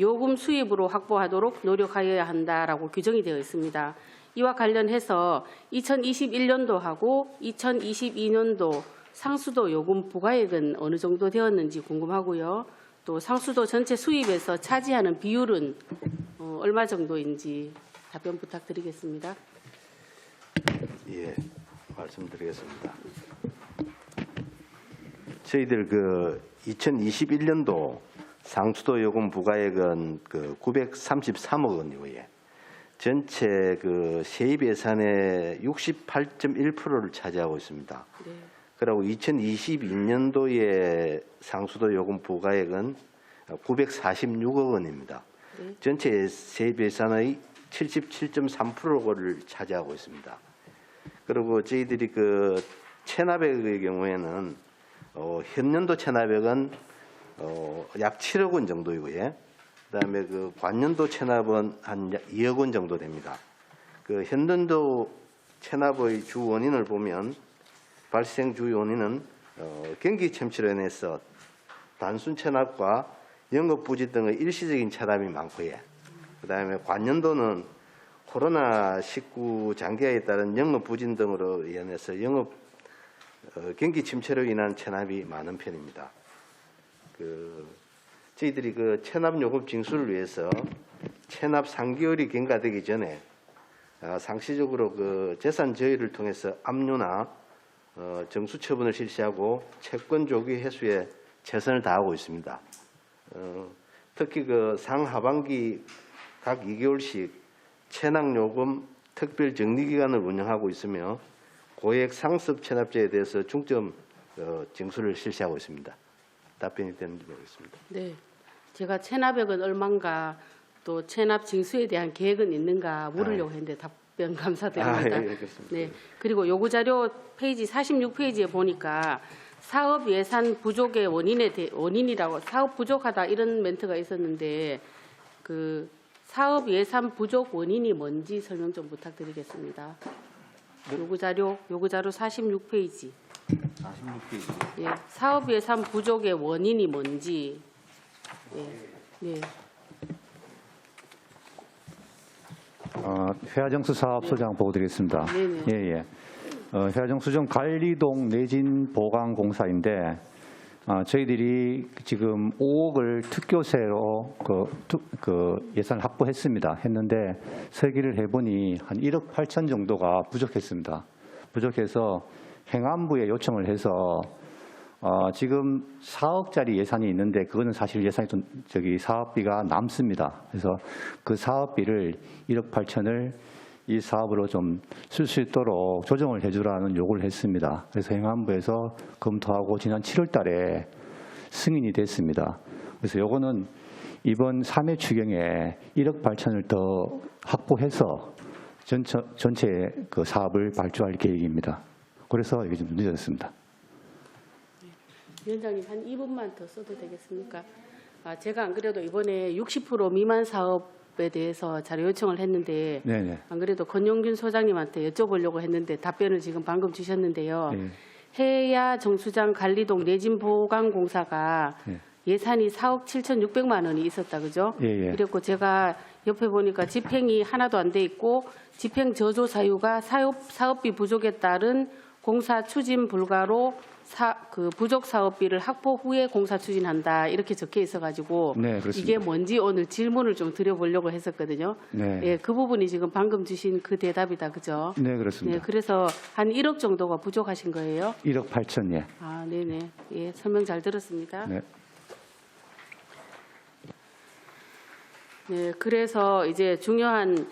요금 수입으로 확보하도록 노력하여야 한다라고 규정이 되어 있습니다. 이와 관련해서 2021년도하고 2022년도 상수도 요금 부과액은 어느 정도 되었는지 궁금하고요. 또 상수도 전체 수입에서 차지하는 비율은 얼마 정도인지 답변 부탁드리겠습니다. 예, 말씀드리겠습니다. 저희들 그 2021년도 상수도 요금 부과액은 그 933억 원이고요. 전체 그 세입 예산의 68.1%를 차지하고 있습니다. 네. 그리고 2022년도에 상수도 요금 부과액은 946억 원입니다. 네. 전체 세입 예산의 77.3%를 차지하고 있습니다. 그리고 저희들이 그 체납액의 경우에는 현년도 체납액은 약 7억 원 정도이고요. 그다음에 그 관년도 체납은 한 2억 원 정도 됩니다. 그 현년도 체납의 주 원인을 보면 발생 주 원인은 경기 침체로 인해서 단순 체납과 영업 부지 등의 일시적인 체납이 많고요. 그다음에 관년도는 코로나19 장기화에 따른 영업 부진 등으로 인해서 경기 침체로 인한 체납이 많은 편입니다. 저희들이 그 체납 요금 징수를 위해서 체납 3개월이 경과되기 전에 상시적으로 그 재산 저해를 통해서 압류나 정수 처분을 실시하고 채권 조기 회수에 최선을 다하고 있습니다. 특히 그 상하반기 각 2개월씩 체납 요금 특별 정리 기간을 운영하고 있으며 고액 상습 체납제에 대해서 중점 징수를 실시하고 있습니다. 답변이 되는지 모르겠습니다. 네, 제가 체납액은 얼마인가 또 체납 징수에 대한 계획은 있는가 물으려고 했는데 답변 감사드립니다. 예, 그렇습니다. 네, 그리고 요구 자료 페이지 46페이지에 보니까 사업 예산 부족의 원인이라고 사업 부족하다 이런 멘트가 있었는데 그 사업 예산 부족 원인이 뭔지 설명 좀 부탁드리겠습니다. 요구 자료 46페이지. 46페이지. 예, 사업 예산 부족의 원인이 뭔지. 예, 네. 회화정수 사업소장 보고 드리겠습니다. 네네. 예. 회화정수정 관리동 내진 보강공사인데 저희들이 지금 5억을 특교세로 그 예산을 확보했습니다. 했는데 설계를 해보니 한 1억 8천 정도가 부족했습니다. 부족해서 행안부에 요청을 해서 지금 4억짜리 예산이 있는데 그거는 사실 예산이 좀 사업비가 남습니다. 그래서 그 사업비를 1억 8천을 이 사업으로 좀 쓸 수 있도록 조정을 해주라는 요구를 했습니다. 그래서 행안부에서 검토하고 지난 7월 달에 승인이 됐습니다. 그래서 요거는 이번 3회 추경에 1억 8천을 더 확보해서 전체 그 사업을 발주할 계획입니다. 그래서 이게 좀 늦어졌습니다. 위원장님 한 2분만 더 써도 되겠습니까? 제가 안 그래도 이번에 60% 미만 사업에 대해서 자료 요청을 했는데 네네. 안 그래도 권용균 소장님한테 여쭤보려고 했는데 답변을 지금 방금 주셨는데요. 네. 해야 정수장 관리동 내진 보강공사가 네. 예산이 4억 7,600만 원이 있었다 그죠? 예. 그랬고 제가 옆에 보니까 집행이 하나도 안 돼 있고 집행 저조 사유가 사업비 부족에 따른 공사 추진 불가로 그 부족 사업비를 확보 후에 공사 추진한다 이렇게 적혀 있어가지고 네, 그렇습니다. 이게 뭔지 오늘 질문을 좀 드려보려고 했었거든요. 네. 예, 그 부분이 지금 방금 주신 그 대답이다, 그죠? 네, 그렇습니다. 네, 그래서 한 1억 정도가 부족하신 거예요? 1억 8천, 예. 아, 네네. 예, 설명 잘 들었습니다. 네. 네, 그래서 이제 중요한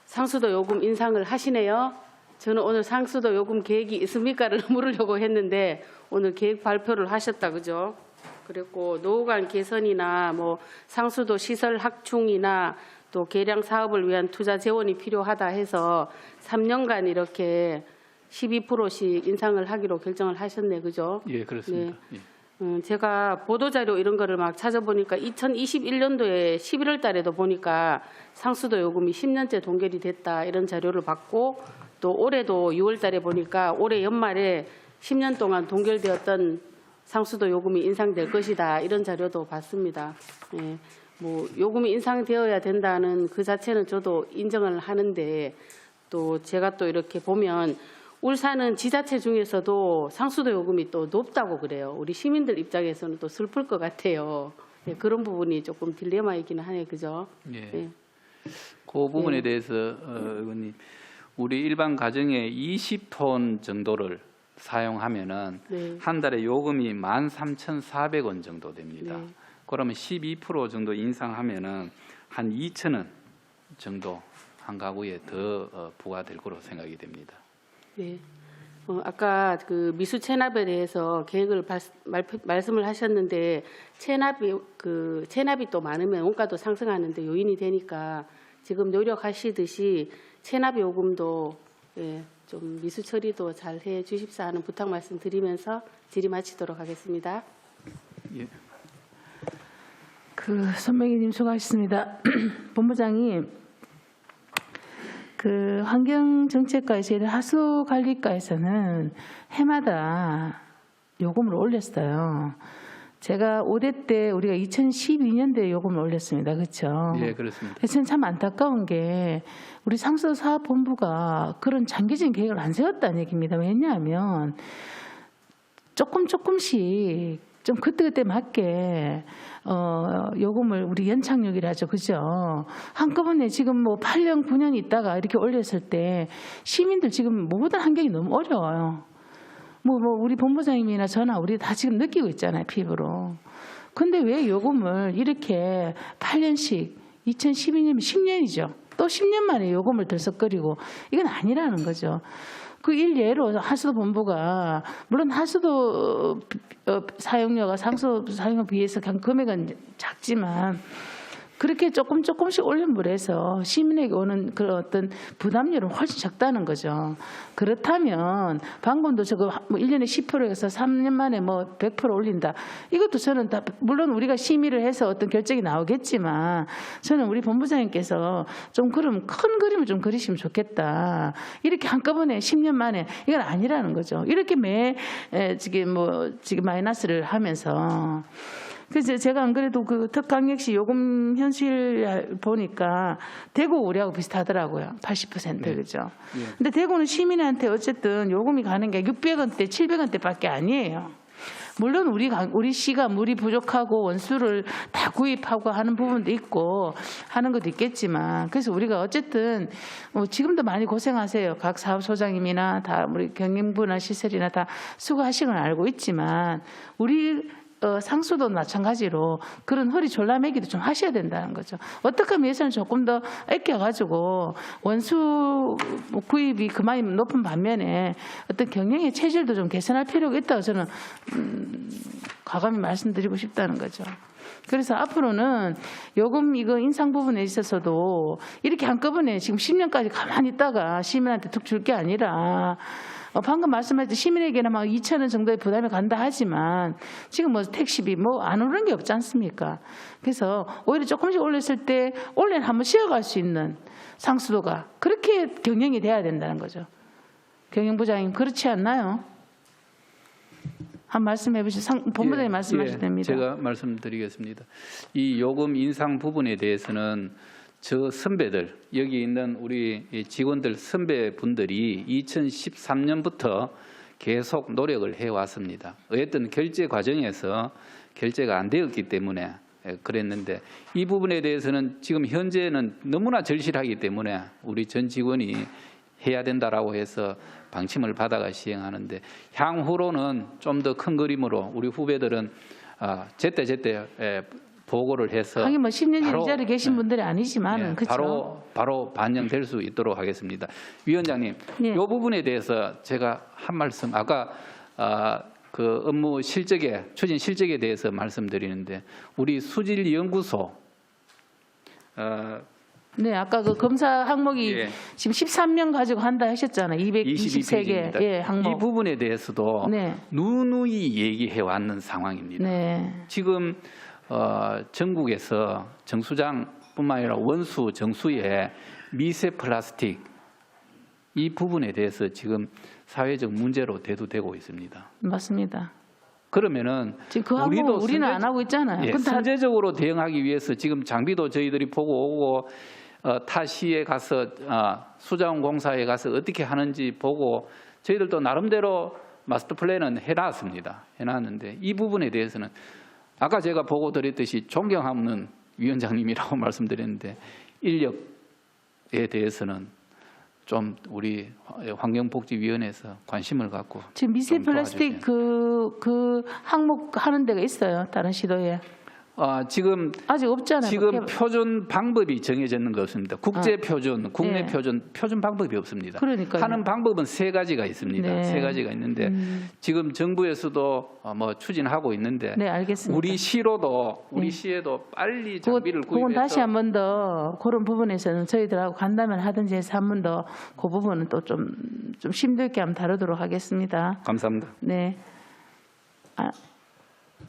상수도 요금 인상을 하시네요. 저는 오늘 상수도 요금 계획이 있습니까를 물으려고 했는데 오늘 계획 발표를 하셨다, 그죠? 그리고 노후 간 개선이나 뭐 상수도 시설 확충이나 또 개량 사업을 위한 투자 재원이 필요하다 해서 3년간 이렇게 12%씩 인상을 하기로 결정을 하셨네, 그죠? 예, 그렇습니다. 네. 예. 제가 보도자료 이런 거를 막 찾아보니까 2021년도에 11월 달에도 보니까 상수도 요금이 10년째 동결이 됐다 이런 자료를 받고 또 올해도 6월 달에 보니까 올해 연말에 10년 동안 동결되었던 상수도 요금이 인상될 것이다 이런 자료도 봤습니다. 예, 뭐 요금이 인상되어야 된다는 그 자체는 저도 인정을 하는데 또 제가 또 이렇게 보면 울산은 지자체 중에서도 상수도 요금이 또 높다고 그래요. 우리 시민들 입장에서는 또 슬플 것 같아요. 예, 그런 부분이 조금 딜레마이기는 하네, 그죠? 예. 예. 그 부분에 예. 대해서 의원님, 우리 일반 가정에 20톤 정도를 사용하면은 네. 한 달에 요금이 13,400원 정도 됩니다. 네. 그러면 12% 정도 인상하면은 한 2,000원 정도 한 가구에 더 부과될 거로 생각이 됩니다. 네. 아까 그 미수 체납에 대해서 계획을 말씀을 하셨는데 체납이 또 많으면 원가도 상승하는데 요인이 되니까 지금 노력하시듯이 체납 요금도 예, 좀 미수 처리도 잘 해 주십사 하는 부탁 말씀드리면서 질의 마치도록 하겠습니다. 예. 손명희님 수고하셨습니다. 본부장이 환경정책과에 저희들 하수관리과에서는 해마다 요금을 올렸어요. 제가 5대 때 우리가 2012년도에 요금을 올렸습니다. 그렇죠? 예, 그렇습니다. 저는 참 안타까운 게 우리 상수도사업본부가 그런 장기적인 계획을 안 세웠다는 얘기입니다. 왜냐하면 조금씩 좀 그때그때 맞게 요금을 우리 연착륙이라죠, 그죠? 한꺼번에 지금 뭐 8년, 9년 있다가 이렇게 올렸을 때 시민들 지금 모든 환경이 너무 어려워요. 뭐 우리 본부장님이나 저나 우리 다 지금 느끼고 있잖아요, 피부로. 근데 왜 요금을 이렇게 8년씩 2012년이면 10년이죠. 또 10년 만에 요금을 들썩거리고 이건 아니라는 거죠. 그 일례로 하수도 본부가 물론 하수도 사용료가 상수 사용료에 비해서 금액은 작지만 그렇게 조금씩 올림으로해서 시민에게 오는 그런 어떤 부담률은 훨씬 적다는 거죠. 그렇다면 방금도 저거 뭐 1년에 10%에서 3년 만에 뭐 100% 올린다. 이것도 저는 다 물론 우리가 심의를 해서 어떤 결정이 나오겠지만 저는 우리 본부장님께서 좀 그럼 큰 그림을 좀 그리시면 좋겠다. 이렇게 한꺼번에 10년 만에 이건 아니라는 거죠. 이렇게 지금 마이너스를 하면서. 그래서 제가 안 그래도 그 특강역시 요금 현실 보니까 대구 우리하고 비슷하더라고요. 80% 네. 그죠? 근데 대구는 시민한테 어쨌든 요금이 가는 게 600원대, 700원대밖에 아니에요. 물론 우리 시가 물이 부족하고 원수를 다 구입하고 하는 부분도 있고 하는 것도 있겠지만 그래서 우리가 어쨌든 지금도 많이 고생하세요. 각 사업소장님이나 다 우리 경영부나 시설이나 다 수고하신 건 알고 있지만 우리 상수도 마찬가지로 그런 허리 졸라매기도 좀 하셔야 된다는 거죠. 어떻게 하면 예산을 조금 더 아껴가지고 원수 구입이 그만이 높은 반면에 어떤 경영의 체질도 좀 개선할 필요가 있다고 저는 과감히 말씀드리고 싶다는 거죠. 그래서 앞으로는 요금 이거 인상 부분에 있어서도 이렇게 한꺼번에 지금 10년까지 가만히 있다가 시민한테 툭 줄 게 아니라 방금 말씀하신 시민에게는 막 2,000원 정도의 부담이 간다 하지만 지금 뭐 택시비 뭐 안 오르는 게 없지 않습니까? 그래서 오히려 조금씩 올렸을 때 원래는 한번 쉬어갈 수 있는 상수도가 그렇게 경영이 돼야 된다는 거죠. 경영부장님 그렇지 않나요? 한 말씀해 보시죠. 본부장님 말씀하셔도 됩니다. 제가 말씀드리겠습니다. 이 요금 인상 부분에 대해서는 저 선배들 여기 있는 우리 직원들 선배분들이 2013년부터 계속 노력을 해왔습니다. 어쨌든 결제 과정에서 결제가 안 되었기 때문에 그랬는데 이 부분에 대해서는 지금 현재는 너무나 절실하기 때문에 우리 전 직원이 해야 된다라고 해서 방침을 받아가 시행하는데 향후로는 좀 더 큰 그림으로 우리 후배들은 제때 보고를 해서 하긴 뭐 10년 이 자리에 계신 분들이 아니지만은 그렇죠. 바로 반영될 수 있도록 하겠습니다. 위원장님, 네. 이 부분에 대해서 제가 한 말씀 아까 그 업무 실적에 추진 실적에 대해서 말씀드리는데 우리 수질연구소 네, 아까 그 검사 항목이 예. 지금 13명 가지고 한다 하셨잖아요. 223개 22페이지입니다. 항목. 이 부분에 대해서도 네. 누누이 얘기해 왔는 상황입니다. 네. 지금 전국에서 정수장뿐만 아니라 원수 정수의 미세 플라스틱 이 부분에 대해서 지금 사회적 문제로 대두되고 있습니다. 맞습니다. 그러면은 지금 그 항목 우리는 안 하고 있잖아요. 예, 그건 다 선제적으로 대응하기 위해서 지금 장비도 저희들이 보고 오고 타 시에 가서 수자원공사에 가서 어떻게 하는지 보고 저희들도 나름대로 마스터 플랜은 해놨습니다. 해놨는데 이 부분에 대해서는 아까 제가 보고 드렸듯이 존경하는 위원장님이라고 말씀드렸는데 인력에 대해서는 좀 우리 환경복지위원회에서 관심을 갖고 지금 미세 좀 플라스틱 그 항목 하는 데가 있어요. 다른 시도에. 지금 아직 없잖아요. 지금 표준 방법이 정해졌는 거 없습니다. 국제 표준, 국내 네. 표준 방법이 없습니다. 그러니까요. 하는 방법은 3가지가 있습니다. 네. 3가지가 있는데 지금 정부에서도 뭐 추진하고 있는데 네, 알겠습니다. 우리 시로도 우리 시에도 빨리 장비를 그건 구입해서 다시 한 번 더 그런 부분에서는 저희들하고 간담회를 하든지 해서 한 번 더 그 부분은 또 좀 심도 있게 한번 다루도록 하겠습니다. 감사합니다. 네.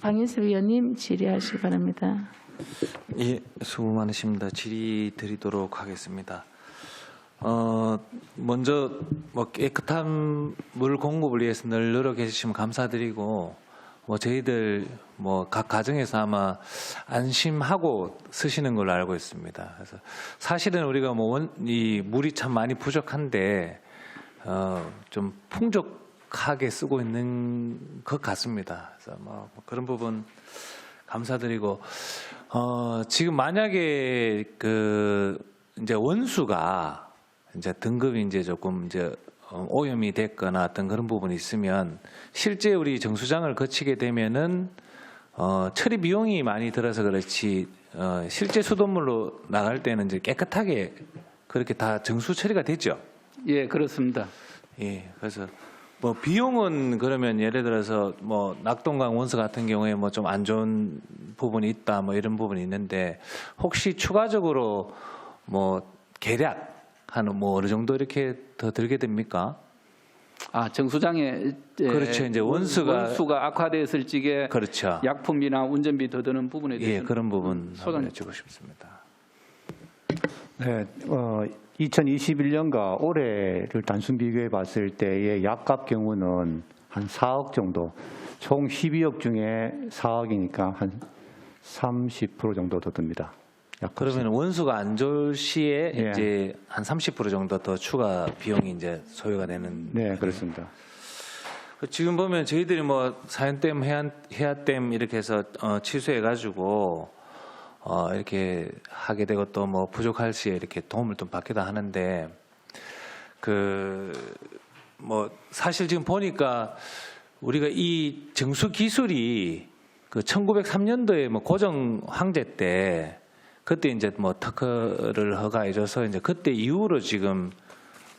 방인섭 위원님 질의하시기 바랍니다. 예, 수고 많으십니다. 질의 드리도록 하겠습니다. 먼저 깨끗한 물 공급을 위해서 늘 노력해 주시면 감사드리고 저희들 각 가정에서 아마 안심하고 쓰시는 걸로 알고 있습니다. 그래서 사실은 우리가 이 물이 참 많이 부족한데 좀 풍족한 부족하게 쓰고 있는 것 같습니다. 그래서 뭐 그런 부분 감사드리고 지금 만약에 그 이제 원수가 이제 등급이 이제 조금 이제 오염이 됐거나 어떤 그런 부분이 있으면 실제 우리 정수장을 거치게 되면은 처리 비용이 많이 들어서 그렇지 실제 수돗물로 나갈 때는 이제 깨끗하게 그렇게 다 정수 처리가 됐죠. 예, 그렇습니다. 예, 그래서 뭐 비용은 그러면 예를 들어서 뭐 낙동강 원수 같은 경우에 뭐 좀 안 좋은 부분이 있다 뭐 이런 부분이 있는데 혹시 추가적으로 뭐 계략 한 뭐 어느 정도 이렇게 더 들게 됩니까? 아, 정수장에 그렇죠. 이제 원수가 악화됐을 적에 그렇죠. 약품이나 운전비 더 드는 부분에 대해서 예, 그런 부분 소장 여쭈고 싶습니다. 네, 2021년과 올해를 단순 비교해 봤을 때의 약값 경우는 한 4억 정도, 총 12억 중에 4억이니까 한 30% 정도 더 듭니다. 그러면 원수가 안 좋을 시에 예. 이제 한 30% 정도 더 추가 비용이 이제 소요가 되는. 네, 그렇습니다. 지금 보면 저희들이 뭐 사연댐, 해안댐 이렇게 해서 취소해가지고 이렇게 하게 되고 또 뭐 부족할 시에 이렇게 도움을 좀 받기도 하는데 그 뭐 사실 지금 보니까 우리가 이 정수 기술이 그 1903년도에 뭐 고정 황제 때 그때 이제 뭐 특허를 허가해줘서 이제 그때 이후로 지금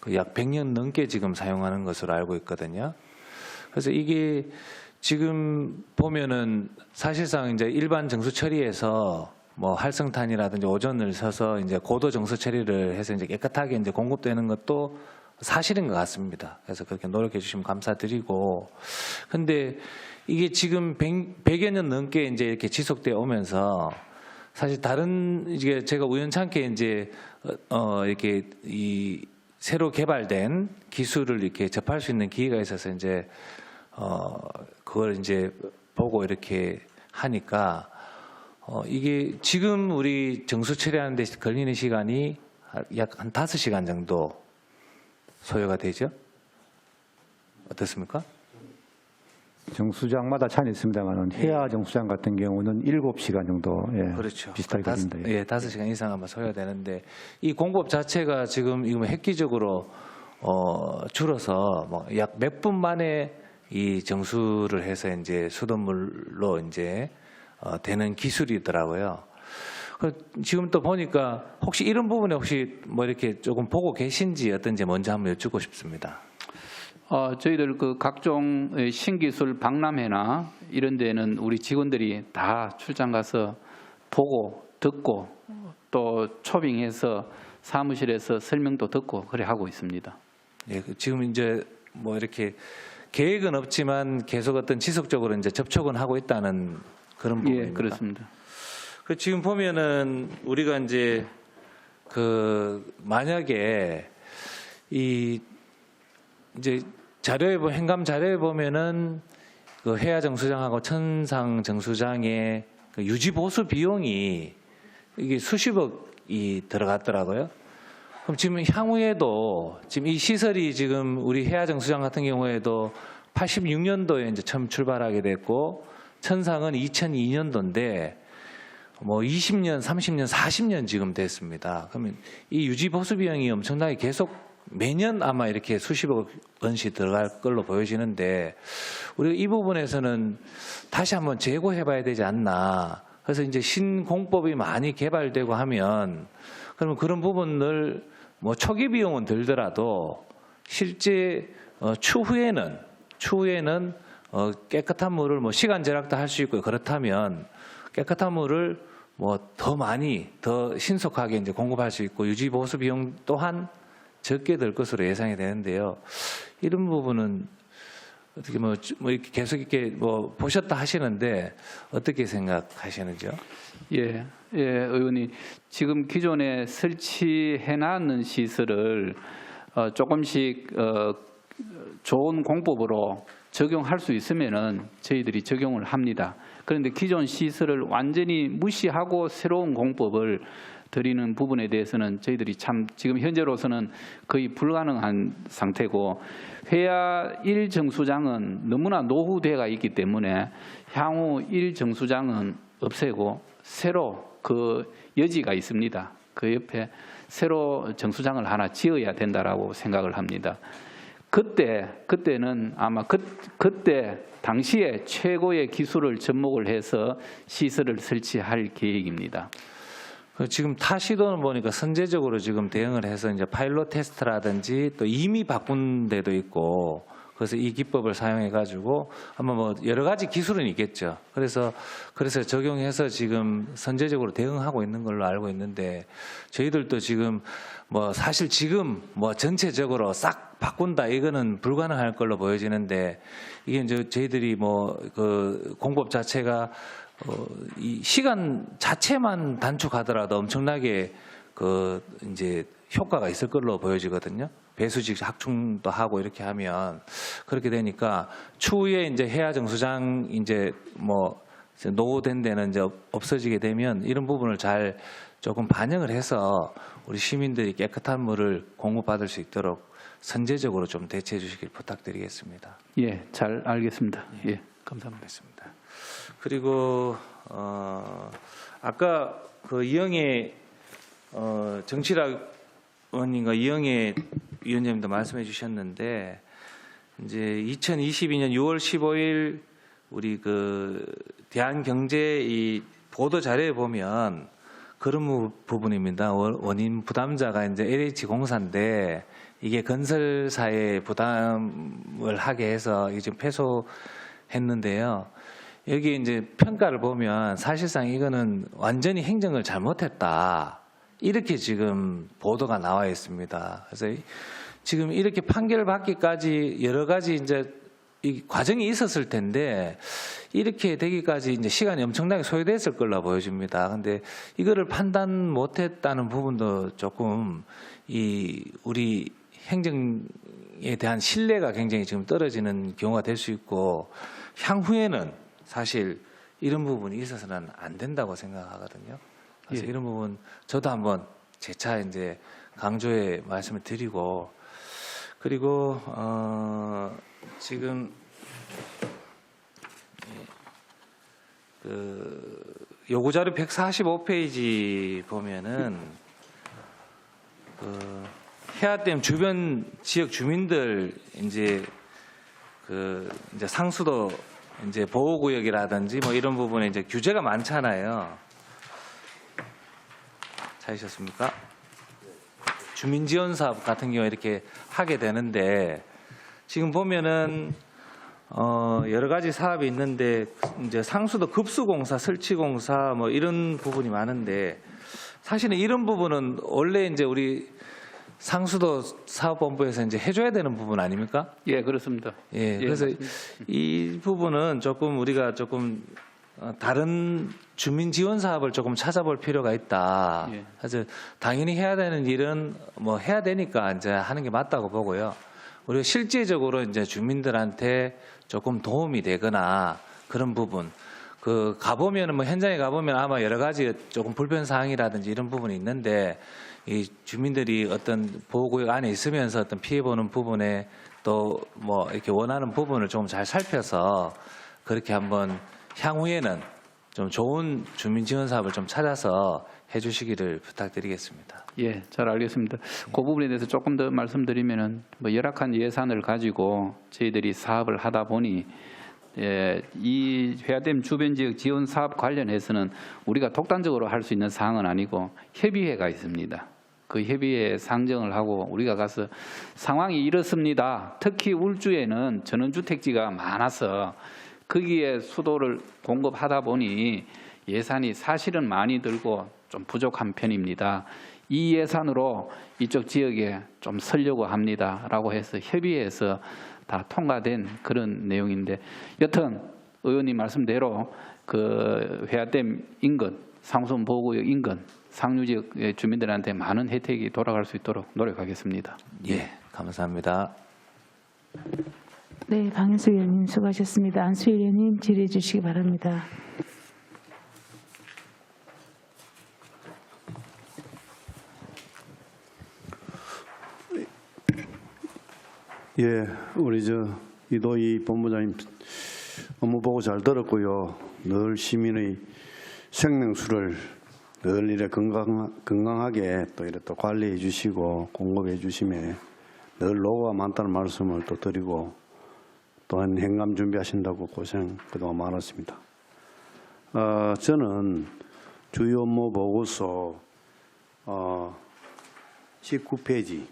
그 약 100년 넘게 지금 사용하는 것으로 알고 있거든요. 그래서 이게 지금 보면은 사실상 이제 일반 정수 처리에서 뭐 활성탄이라든지 오존을 써서 이제 고도 정수 처리를 해서 이제 깨끗하게 이제 공급되는 것도 사실인 것 같습니다. 그래서 그렇게 노력해 주시면 감사드리고, 근데 이게 지금 100여 년 넘게 이제 이렇게 지속되어 오면서 사실 다른 이게 제가 우연찮게 이제 이렇게 이 새로 개발된 기술을 이렇게 접할 수 있는 기회가 있어서 이제 그걸 이제 보고 이렇게 하니까 이게 지금 우리 정수 처리하는 데 걸리는 시간이 약 한 5시간 정도 소요가 되죠? 어떻습니까? 정수장마다 차이는 있습니다만 해야 정수장 같은 경우는 7시간 정도 그렇죠. 비슷하게 걸립니다. 예, 5시간 이상 아마 소요되는데 이 공급 자체가 지금 이거 획기적으로 줄어서 뭐 약 몇 분 만에 이 정수를 해서 이제 수돗물로 이제 되는 기술이더라고요. 지금 또 보니까 혹시 이런 부분에 혹시 뭐 이렇게 조금 보고 계신지 어떤지 먼저 한번 여쭙고 싶습니다. 저희들 그 각종 신기술 박람회나 이런 데는 우리 직원들이 다 출장 가서 보고 듣고 또 초빙해서 사무실에서 설명도 듣고 그래 하고 있습니다. 예, 지금 이제 뭐 이렇게 계획은 없지만 계속 어떤 지속적으로 이제 접촉은 하고 있다는 그런 부분입니다. 예, 그렇습니다. 그 지금 보면은 우리가 이제 그 만약에 이 이제 자료에 행감 자료에 보면은 그 해야 정수장하고 천상 정수장의 그 유지 보수 비용이 이게 수십억이 들어갔더라고요. 그럼 지금 향후에도 지금 이 시설이 지금 우리 해야 정수장 같은 경우에도 86년도에 이제 처음 출발하게 됐고 천상은 2002년도인데 뭐 20년, 30년, 40년 지금 됐습니다. 그러면 이 유지 보수 비용이 엄청나게 계속 매년 아마 이렇게 수십억 원씩 들어갈 걸로 보여지는데 우리가 이 부분에서는 다시 한번 재고해봐야 되지 않나. 그래서 이제 신공법이 많이 개발되고 하면 그러면 그런 부분을 뭐 초기 비용은 들더라도 실제 추후에는 깨끗한 물을 뭐 시간 절약도 할 수 있고 그렇다면 깨끗한 물을 뭐 더 많이 더 신속하게 이제 공급할 수 있고 유지 보수 비용 또한 적게 들 것으로 예상이 되는데요. 이런 부분은 어떻게 뭐 이렇게 계속 이렇게 뭐 보셨다 하시는데 어떻게 생각하시는지요? 예, 의원님 지금 기존에 설치해놨는 시설을 조금씩 좋은 공법으로 적용할 수 있으면은 저희들이 적용을 합니다. 그런데 기존 시설을 완전히 무시하고 새로운 공법을 드리는 부분에 대해서는 저희들이 참 지금 현재로서는 거의 불가능한 상태고 회야 1정수장은 너무나 노후대가 있기 때문에 향후 1정수장은 없애고 새로 그 여지가 있습니다. 그 옆에 새로 정수장을 하나 지어야 된다라고 생각을 합니다. 그때는 아마 그때 당시에 최고의 기술을 접목을 해서 시설을 설치할 계획입니다. 지금 타 시도는 보니까 선제적으로 지금 대응을 해서 이제 파일럿 테스트라든지 또 이미 바꾼 데도 있고 그래서 이 기법을 사용해 가지고 아마 뭐 여러 가지 기술은 있겠죠. 그래서 적용해서 지금 선제적으로 대응하고 있는 걸로 알고 있는데 저희들도 지금 뭐 사실 지금 뭐 전체적으로 싹 바꾼다 이거는 불가능할 걸로 보여지는데 이게 이제 저희들이 뭐 그 공법 자체가 이 시간 자체만 단축하더라도 엄청나게 그 이제 효과가 있을 걸로 보여지거든요. 배수직 확충도 하고 이렇게 하면 그렇게 되니까 추후에 이제 해야 정수장 이제 뭐 노후된 데는 이제 없어지게 되면 이런 부분을 잘 조금 반영을 해서 우리 시민들이 깨끗한 물을 공급받을 수 있도록 선제적으로 좀 대처해 주시길 부탁드리겠습니다. 예, 잘 알겠습니다. 예, 감사합니다. 그리고 아까 그 이영애 정치락 의원님과 이영애 위원장님도 말씀해 주셨는데 이제 2022년 6월 15일 우리 그 대한경제 이 보도 자료에 보면 그런 부분입니다. 원인 부담자가 이제 LH공사인데 이게 건설사에 부담을 하게 해서 이게 좀 패소했는데요. 여기 이제 평가를 보면 사실상 이거는 완전히 행정을 잘못했다. 이렇게 지금 보도가 나와 있습니다. 그래서 지금 이렇게 판결을 받기까지 여러 가지 이제 이 과정이 있었을 텐데 이렇게 되기까지 이제 시간이 엄청나게 소요됐을 걸로 보여집니다. 근데 이거를 판단 못했다는 부분도 조금 이 우리 행정에 대한 신뢰가 굉장히 지금 떨어지는 경우가 될 수 있고 향후에는 사실 이런 부분이 있어서는 안 된다고 생각하거든요. 그래서 예. 이런 부분 저도 한번 재차 이제 강조해 말씀을 드리고 그리고 지금 그 요구자료 145페이지 보면은 그 해안댐 주변 지역 주민들 이제 그 이제 상수도 이제 보호구역이라든지 뭐 이런 부분에 이제 규제가 많잖아요. 찾으셨습니까? 주민지원사업 같은 경우에 이렇게 하게 되는데 지금 보면은 여러 가지 사업이 있는데 이제 상수도 급수공사, 설치공사 뭐 이런 부분이 많은데 사실은 이런 부분은 원래 이제 우리 상수도 사업본부에서 이제 해줘야 되는 부분 아닙니까? 예, 그렇습니다. 예, 그래서 맞습니다. 이 부분은 조금 우리가 조금 다른 주민 지원 사업을 조금 찾아볼 필요가 있다. 예. 그래서 당연히 해야 되는 일은 뭐 해야 되니까 이제 하는 게 맞다고 보고요. 우리가 실제적으로 이제 주민들한테 조금 도움이 되거나 그런 부분. 그 가보면은 뭐 현장에 가보면 아마 여러 가지 조금 불편 사항이라든지 이런 부분이 있는데 이 주민들이 어떤 보호구역 안에 있으면서 어떤 피해 보는 부분에 또 뭐 이렇게 원하는 부분을 좀 잘 살펴서 그렇게 한번 향후에는 좀 좋은 주민 지원 사업을 좀 찾아서 해주시기를 부탁드리겠습니다. 예, 잘 알겠습니다. 그 부분에 대해서 조금 더 말씀드리면은 뭐 열악한 예산을 가지고 저희들이 사업을 하다 보니 이 회화댐 주변 지역 지원 사업 관련해서는 우리가 독단적으로 할 수 있는 사항은 아니고 협의회가 있습니다. 그 협의회에 상정을 하고 우리가 가서 상황이 이렇습니다. 특히 울주에는 전원주택지가 많아서 거기에 수도를 공급하다 보니 예산이 사실은 많이 들고 좀 부족한 편입니다. 이 예산으로 이쪽 지역에 좀 쓰려고 합니다라고 해서 협의해서 다 통과된 그런 내용인데 여튼 의원님 말씀대로 그 회화댐 인근, 상수원 보호구역 인근, 상류지역 주민들한테 많은 혜택이 돌아갈 수 있도록 노력하겠습니다. 예, 감사합니다. 네, 방현수 의원님 수고하셨습니다. 안수일 의원님 질의해 주시기 바랍니다. 예, 우리 이도희 본부장님 업무 보고 잘 들었고요. 늘 시민의 생명수를 늘 이래 건강하게 또 이래 또 관리해 주시고 공급해 주심에 늘 노고가 많다는 말씀을 또 드리고 또한 행감 준비하신다고 고생 그동안 많았습니다. 저는 주요 업무 보고서 19페이지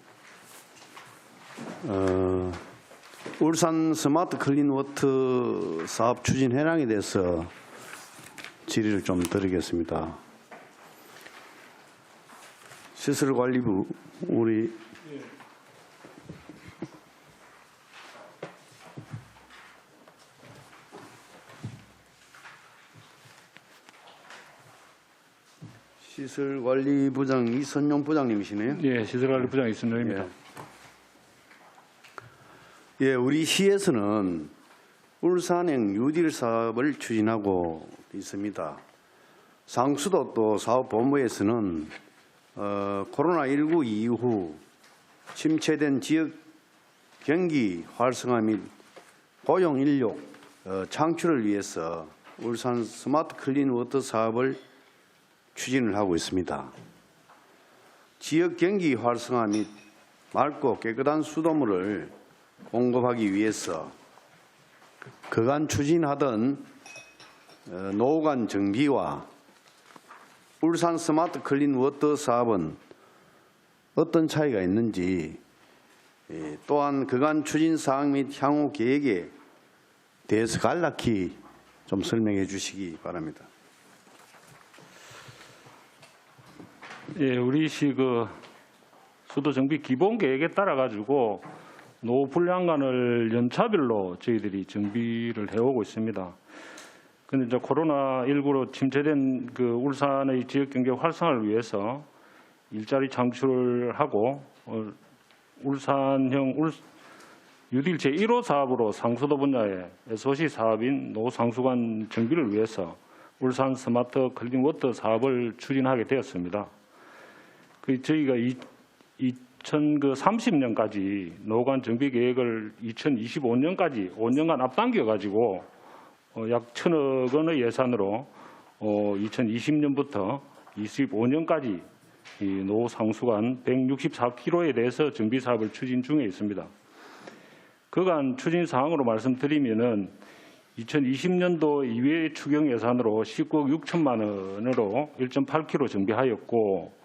울산 스마트 클린워터 사업 추진 현황에 대해서 질의를 좀 드리겠습니다. 시설관리부 우리 시설관리부장 이선용 부장님이시네요. 예, 시설관리부장 이선용입니다. 예, 우리 시에서는 울산행 뉴딜 사업을 추진하고 있습니다. 상수도 또 사업본부에서는 코로나19 이후 침체된 지역 경기 활성화 및 고용 인력 창출을 위해서 울산 스마트 클린 워터 사업을 추진을 하고 있습니다. 지역 경기 활성화 및 맑고 깨끗한 수돗물을 공급하기 위해서 그간 추진하던 노후관 정비와 울산 스마트 클린 워터 사업은 어떤 차이가 있는지 또한 그간 추진 사항 및 향후 계획에 대해서 간략히 좀 설명해 주시기 바랍니다. 예, 우리 시 수도 정비 기본 계획에 따라 가지고 노후 분량간을 연차별로 저희들이 정비를 해오고 있습니다. 그런데 이제 코로나19로 침체된 울산의 지역 경제 활성화를 위해서 일자리 창출을 하고 울산형 뉴딜 제1호 사업으로 상수도 분야의 SOC 사업인 노상수관 정비를 위해서 울산 스마트 클린 워터 사업을 추진하게 되었습니다. 저희가 2030년까지 노관 정비 계획을 2025년까지 5년간 앞당겨 가지고 약 1,000억 원의 예산으로 2020년부터 25년까지 이 노상수관 164km에 대해서 정비 사업을 추진 중에 있습니다. 그간 추진 사항으로 말씀드리면은 2020년도 이외의 추경 예산으로 19억 6천만 원으로 1.8km 정비하였고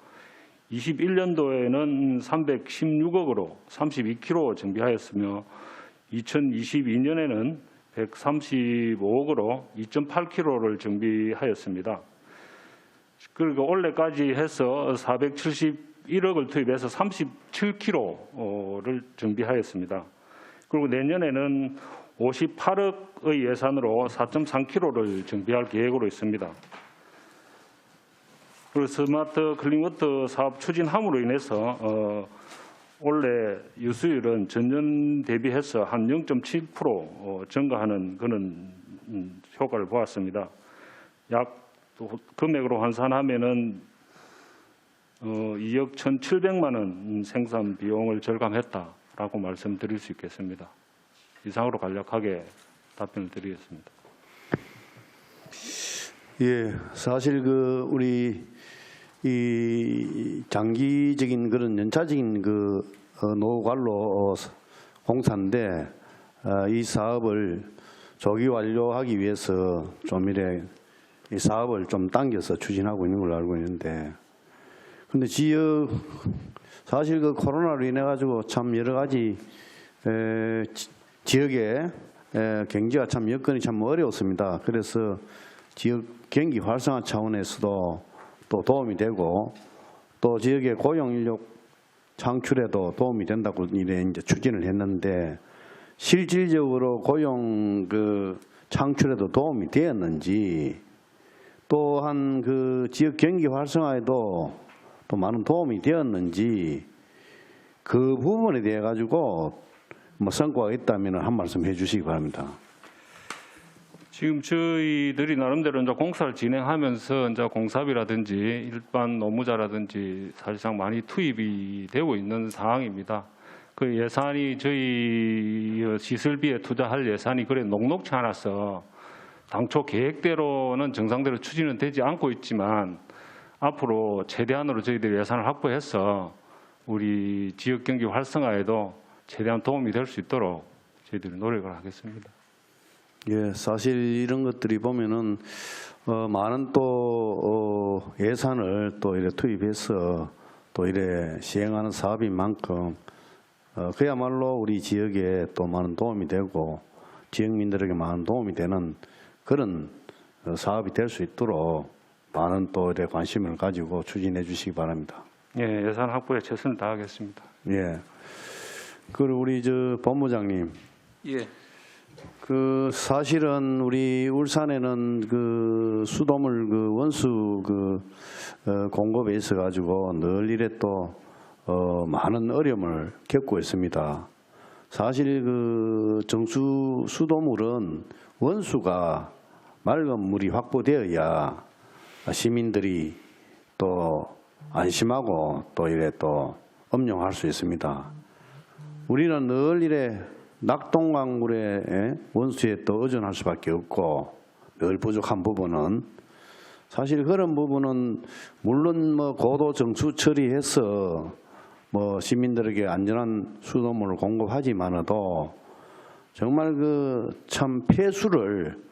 21년도에는 316억으로 32km 정비하였으며 2022년에는 135억으로 2.8km를 정비하였습니다. 그리고 올해까지 해서 471억을 투입해서 37km를 정비하였습니다. 그리고 내년에는 58억의 예산으로 4.3km를 정비할 계획으로 있습니다. 그리고 스마트 클린워터 사업 추진함으로 인해서 올해 유수율은 전년 대비해서 한 0.7% 증가하는 그런 효과를 보았습니다. 약 금액으로 환산하면은 2억 1,700만 원 생산 비용을 절감했다라고 말씀드릴 수 있겠습니다. 이상으로 간략하게 답변을 드리겠습니다. 예, 사실 우리 이 장기적인 그런 연차적인 노후 관로 공사인데 이 사업을 조기 완료하기 위해서 좀 이래 이 사업을 좀 당겨서 추진하고 있는 걸로 알고 있는데, 근데 사실 코로나로 인해 가지고 참 여러 가지 지역의 경제가 참 여건이 참 어려웠습니다. 그래서 지역 경기 활성화 차원에서도 또 도움이 되고 또 지역의 고용 인력 창출에도 도움이 된다고 이래 이제 추진을 했는데, 실질적으로 고용 창출에도 도움이 되었는지, 또한 지역 경기 활성화에도 또 많은 도움이 되었는지, 그 부분에 대해 가지고 뭐 성과가 있다면 한 말씀 해주시기 바랍니다. 지금 저희들이 나름대로 이제 공사를 진행하면서 이제 공사비라든지 일반 노무자라든지 사실상 많이 투입이 되고 있는 상황입니다. 그 예산이 저희 시설비에 투자할 예산이 그래 녹록치 않아서 당초 계획대로는 정상대로 추진은 되지 않고 있지만 앞으로 최대한으로 저희들이 예산을 확보해서 우리 지역 경기 활성화에도 최대한 도움이 될 수 있도록 저희들이 노력을 하겠습니다. 예, 사실 이런 것들이 보면은 많은 또 예산을 또 이래 투입해서 또 이래 시행하는 사업인 만큼 그야말로 우리 지역에 또 많은 도움이 되고 지역민들에게 많은 도움이 되는 그런 사업이 될 수 있도록 많은 또 이래 관심을 가지고 추진해 주시기 바랍니다. 예, 예산 확보에 최선을 다하겠습니다. 예. 그리고 우리 본부장님. 예. 그 사실은 우리 울산에는 그 수돗물 그 원수 공급에 있어 가지고 늘 이래 또 많은 어려움을 겪고 있습니다. 사실 그 정수 수돗물은 원수가 맑은 물이 확보되어야 시민들이 또 안심하고 또 이래 또 음용할 수 있습니다. 우리는 늘 이래 낙동강물의 원수에 또 의존할 수밖에 없고 늘 부족한 부분은 사실 그런 부분은 물론 뭐 고도 정수 처리해서 뭐 시민들에게 안전한 수돗물을 공급하지만도 정말 그 참 폐수를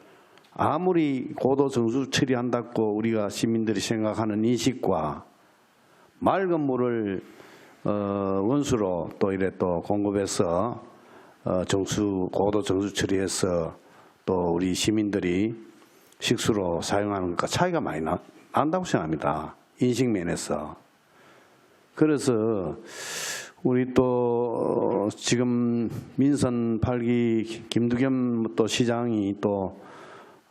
아무리 고도 정수 처리한다고 우리가 시민들이 생각하는 인식과 맑은 물을 원수로 또 이래 또 공급해서 고도 정수 처리해서 또 우리 시민들이 식수로 사용하는 것과 차이가 많이 난다고 생각합니다. 인식 면에서. 그래서 우리 또 지금 민선 8기 김두겸 또 시장이 또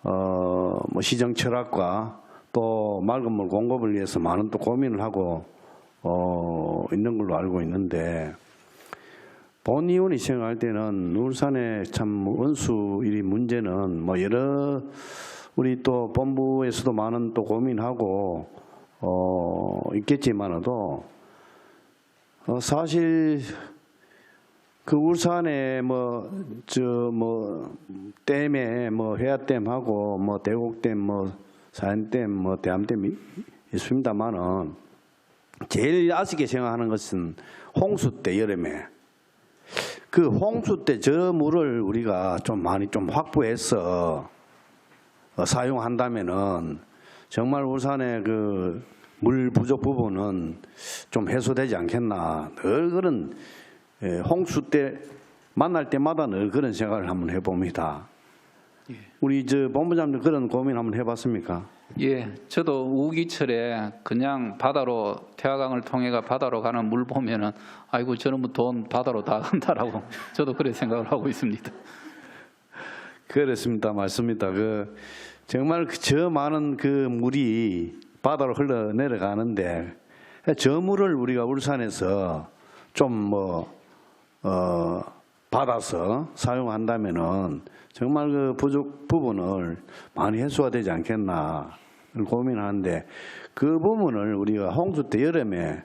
뭐 시정 철학과 또 맑은 물 공급을 위해서 많은 또 고민을 하고 있는 걸로 알고 있는데 본 의원이 생각할 때는 울산의 참 원수 이 문제는 뭐 여러 우리 또 본부에서도 많은 또 고민하고 있겠지만도 사실 그 울산에 댐에 해안댐하고 대곡댐 사연댐 대암댐이 있습니다만은 제일 아쉽게 생각하는 것은 홍수 때 여름에 그 홍수 때 저 물을 우리가 좀 많이 좀 확보해서 사용한다면은 정말 울산의 그 물 부족 부분은 좀 해소되지 않겠나. 늘 그런 홍수 때 만날 때마다 늘 그런 생각을 한번 해봅니다. 우리 본부장님 그런 고민 한번 해봤습니까? 예, 저도 우기철에 그냥 바다로 태화강을 통해가 바다로 가는 물 보면은 아이고 저는 뭐 돈 바다로 다 간다라고 저도 그래 생각을 하고 있습니다. 그렇습니다, 맞습니다. 정말 저 많은 그 물이 바다로 흘러 내려가는데 저 물을 우리가 울산에서 좀 받아서 사용한다면은 정말 그 부족 부분을 많이 해소가 되지 않겠나 고민하는데 그 부분을 우리가 홍수 때 여름에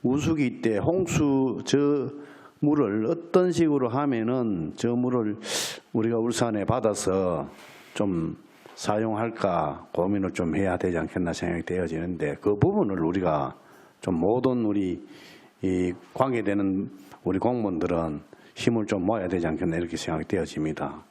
우수기 때 홍수 저 물을 어떤 식으로 하면은 저 물을 우리가 울산에 받아서 좀 사용할까 고민을 좀 해야 되지 않겠나 생각이 되어지는데 그 부분을 우리가 좀 모든 우리 이 관계되는 우리 공무원들은 힘을 좀 모아야 되지 않겠나 이렇게 생각이 되어집니다.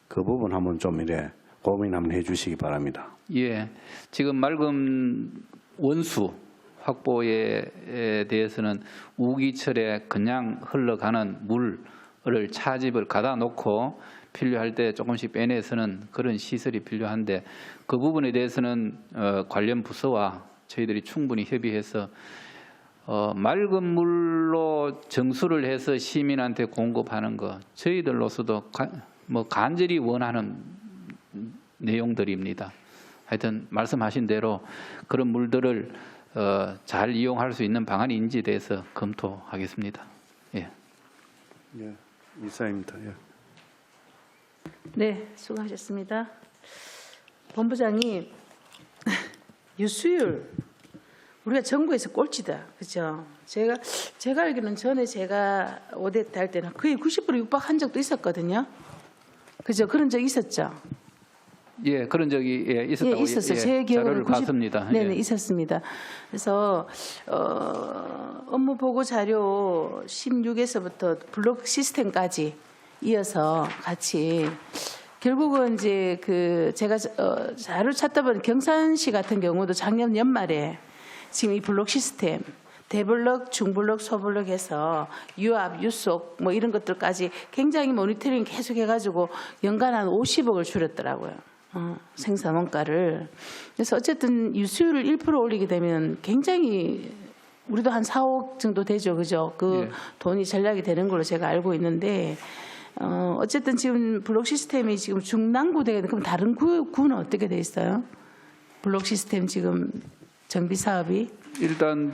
그 부분 한번 좀 이래 고민 한번 해주시기 바랍니다. 예, 지금 맑은 원수 확보에 대해서는 우기철에 그냥 흘러가는 물을 차집을 가다 놓고 필요할 때 조금씩 빼내서는 그런 시설이 필요한데 그 부분에 대해서는 관련 부서와 저희들이 충분히 협의해서 맑은 물로 정수를 해서 시민한테 공급하는 것 저희들로서도 간절히 원하는 내용들입니다. 하여튼 말씀하신 대로 그런 물들을 잘 이용할 수 있는 방안이 인지돼서 검토하겠습니다. 예. 예, 이사입니다. 예. 네, 수고하셨습니다. 본부장님, 유수율 우리가 정부에서 꼴찌다. 그죠? 제가 알기로는 전에 제가 5대 때 할 때는 거의 90% 육박한 적도 있었거든요. 그죠? 그런 적 있었죠? 예, 그런 적이 있었다고 있었어요. 제 자료를 기억으로는 봤습니다. 네네, 예. 있었습니다. 그래서 업무 보고 자료 16에서부터 블록 시스템까지 이어서 같이 결국은 이제 제가 자료 찾다 보니 경산시 같은 경우도 작년 연말에 지금 이 블록 시스템 대블록, 중블록, 소블록 해서 유압, 유속 뭐 이런 것들까지 굉장히 모니터링 계속 해가지고 연간 한 50억을 줄였더라고요. 생산 원가를. 그래서 어쨌든 유수율을 1% 올리게 되면 굉장히 우리도 한 4억 정도 되죠. 그죠? 예. 돈이 전략이 되는 걸로 제가 알고 있는데 어쨌든 지금 블록 시스템이 지금 중남구되게 그럼 다른 구는 어떻게 돼 있어요? 블록 시스템 지금 정비 사업이? 일단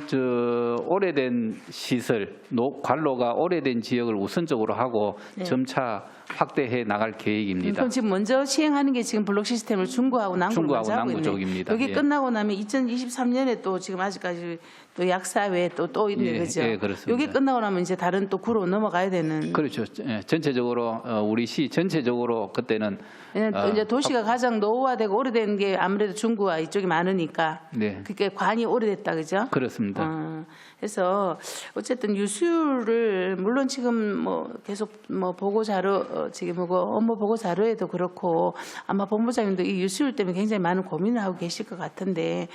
오래된 시설, 관로가 오래된 지역을 우선적으로 하고 네. 점차 확대해 나갈 계획입니다. 그럼 지금 먼저 시행하는 게 지금 블록 시스템을 중구하고 남구를 중구하고 먼저 하고 남구 있네. 쪽입니다. 여기 예. 끝나고 나면 2023년에 또 지금 아직까지 또 약사외에 또 있네. 예, 그죠? 예, 그렇습니다. 여기 끝나고 나면 이제 다른 또 구로 넘어가야 되는. 그렇죠. 예, 전체적으로 우리 시 전체적으로 그때는 또 이제 도시가 가장 노후화되고 오래된 게 아무래도 중구와 이쪽이 많으니까. 네. 그게 관이 오래됐다. 그죠? 그렇습니다. 그래서 어쨌든 유수율을 물론 지금 뭐 계속 뭐 보고 자료 지금 뭐 업무 보고 자료에도 그렇고 아마 본부장님도 이 유수율 때문에 굉장히 많은 고민을 하고 계실 것 같은데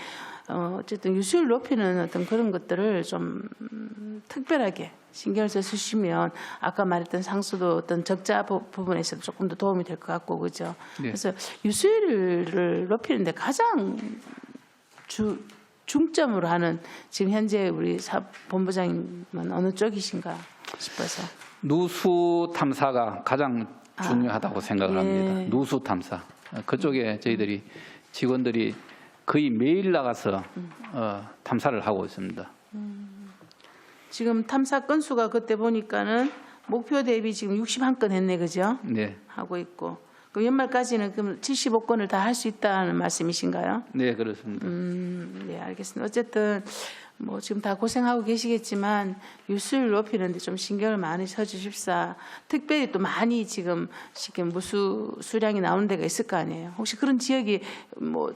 어쨌든 유수율 높이는 어떤 그런 것들을 좀 특별하게 신경을 써주시면 아까 말했던 상수도 어떤 적자 부분에서도 조금 더 도움이 될 것 같고 그죠? 네. 그래서 유수율을 높이는데 가장 중점으로 하는 지금 현재 우리 본부장님은 어느 쪽이신가 싶어서. 누수 탐사가 가장 중요하다고 생각을 예. 합니다. 누수 탐사. 그쪽에 저희들이 직원들이 거의 매일 나가서 탐사를 하고 있습니다. 지금 탐사 건수가 그때 보니까는 목표 대비 지금 61건 했네, 그죠? 네, 하고 있고. 그럼 연말까지는 그럼 75건을 다 할 수 있다는 말씀이신가요? 네 그렇습니다. 네, 알겠습니다. 어쨌든 뭐 지금 다 고생하고 계시겠지만 유수율 높이는데 좀 신경을 많이 써주십사. 특별히 또 많이 지금 무수 수량이 나오는 데가 있을 거 아니에요. 혹시 그런 지역이 뭐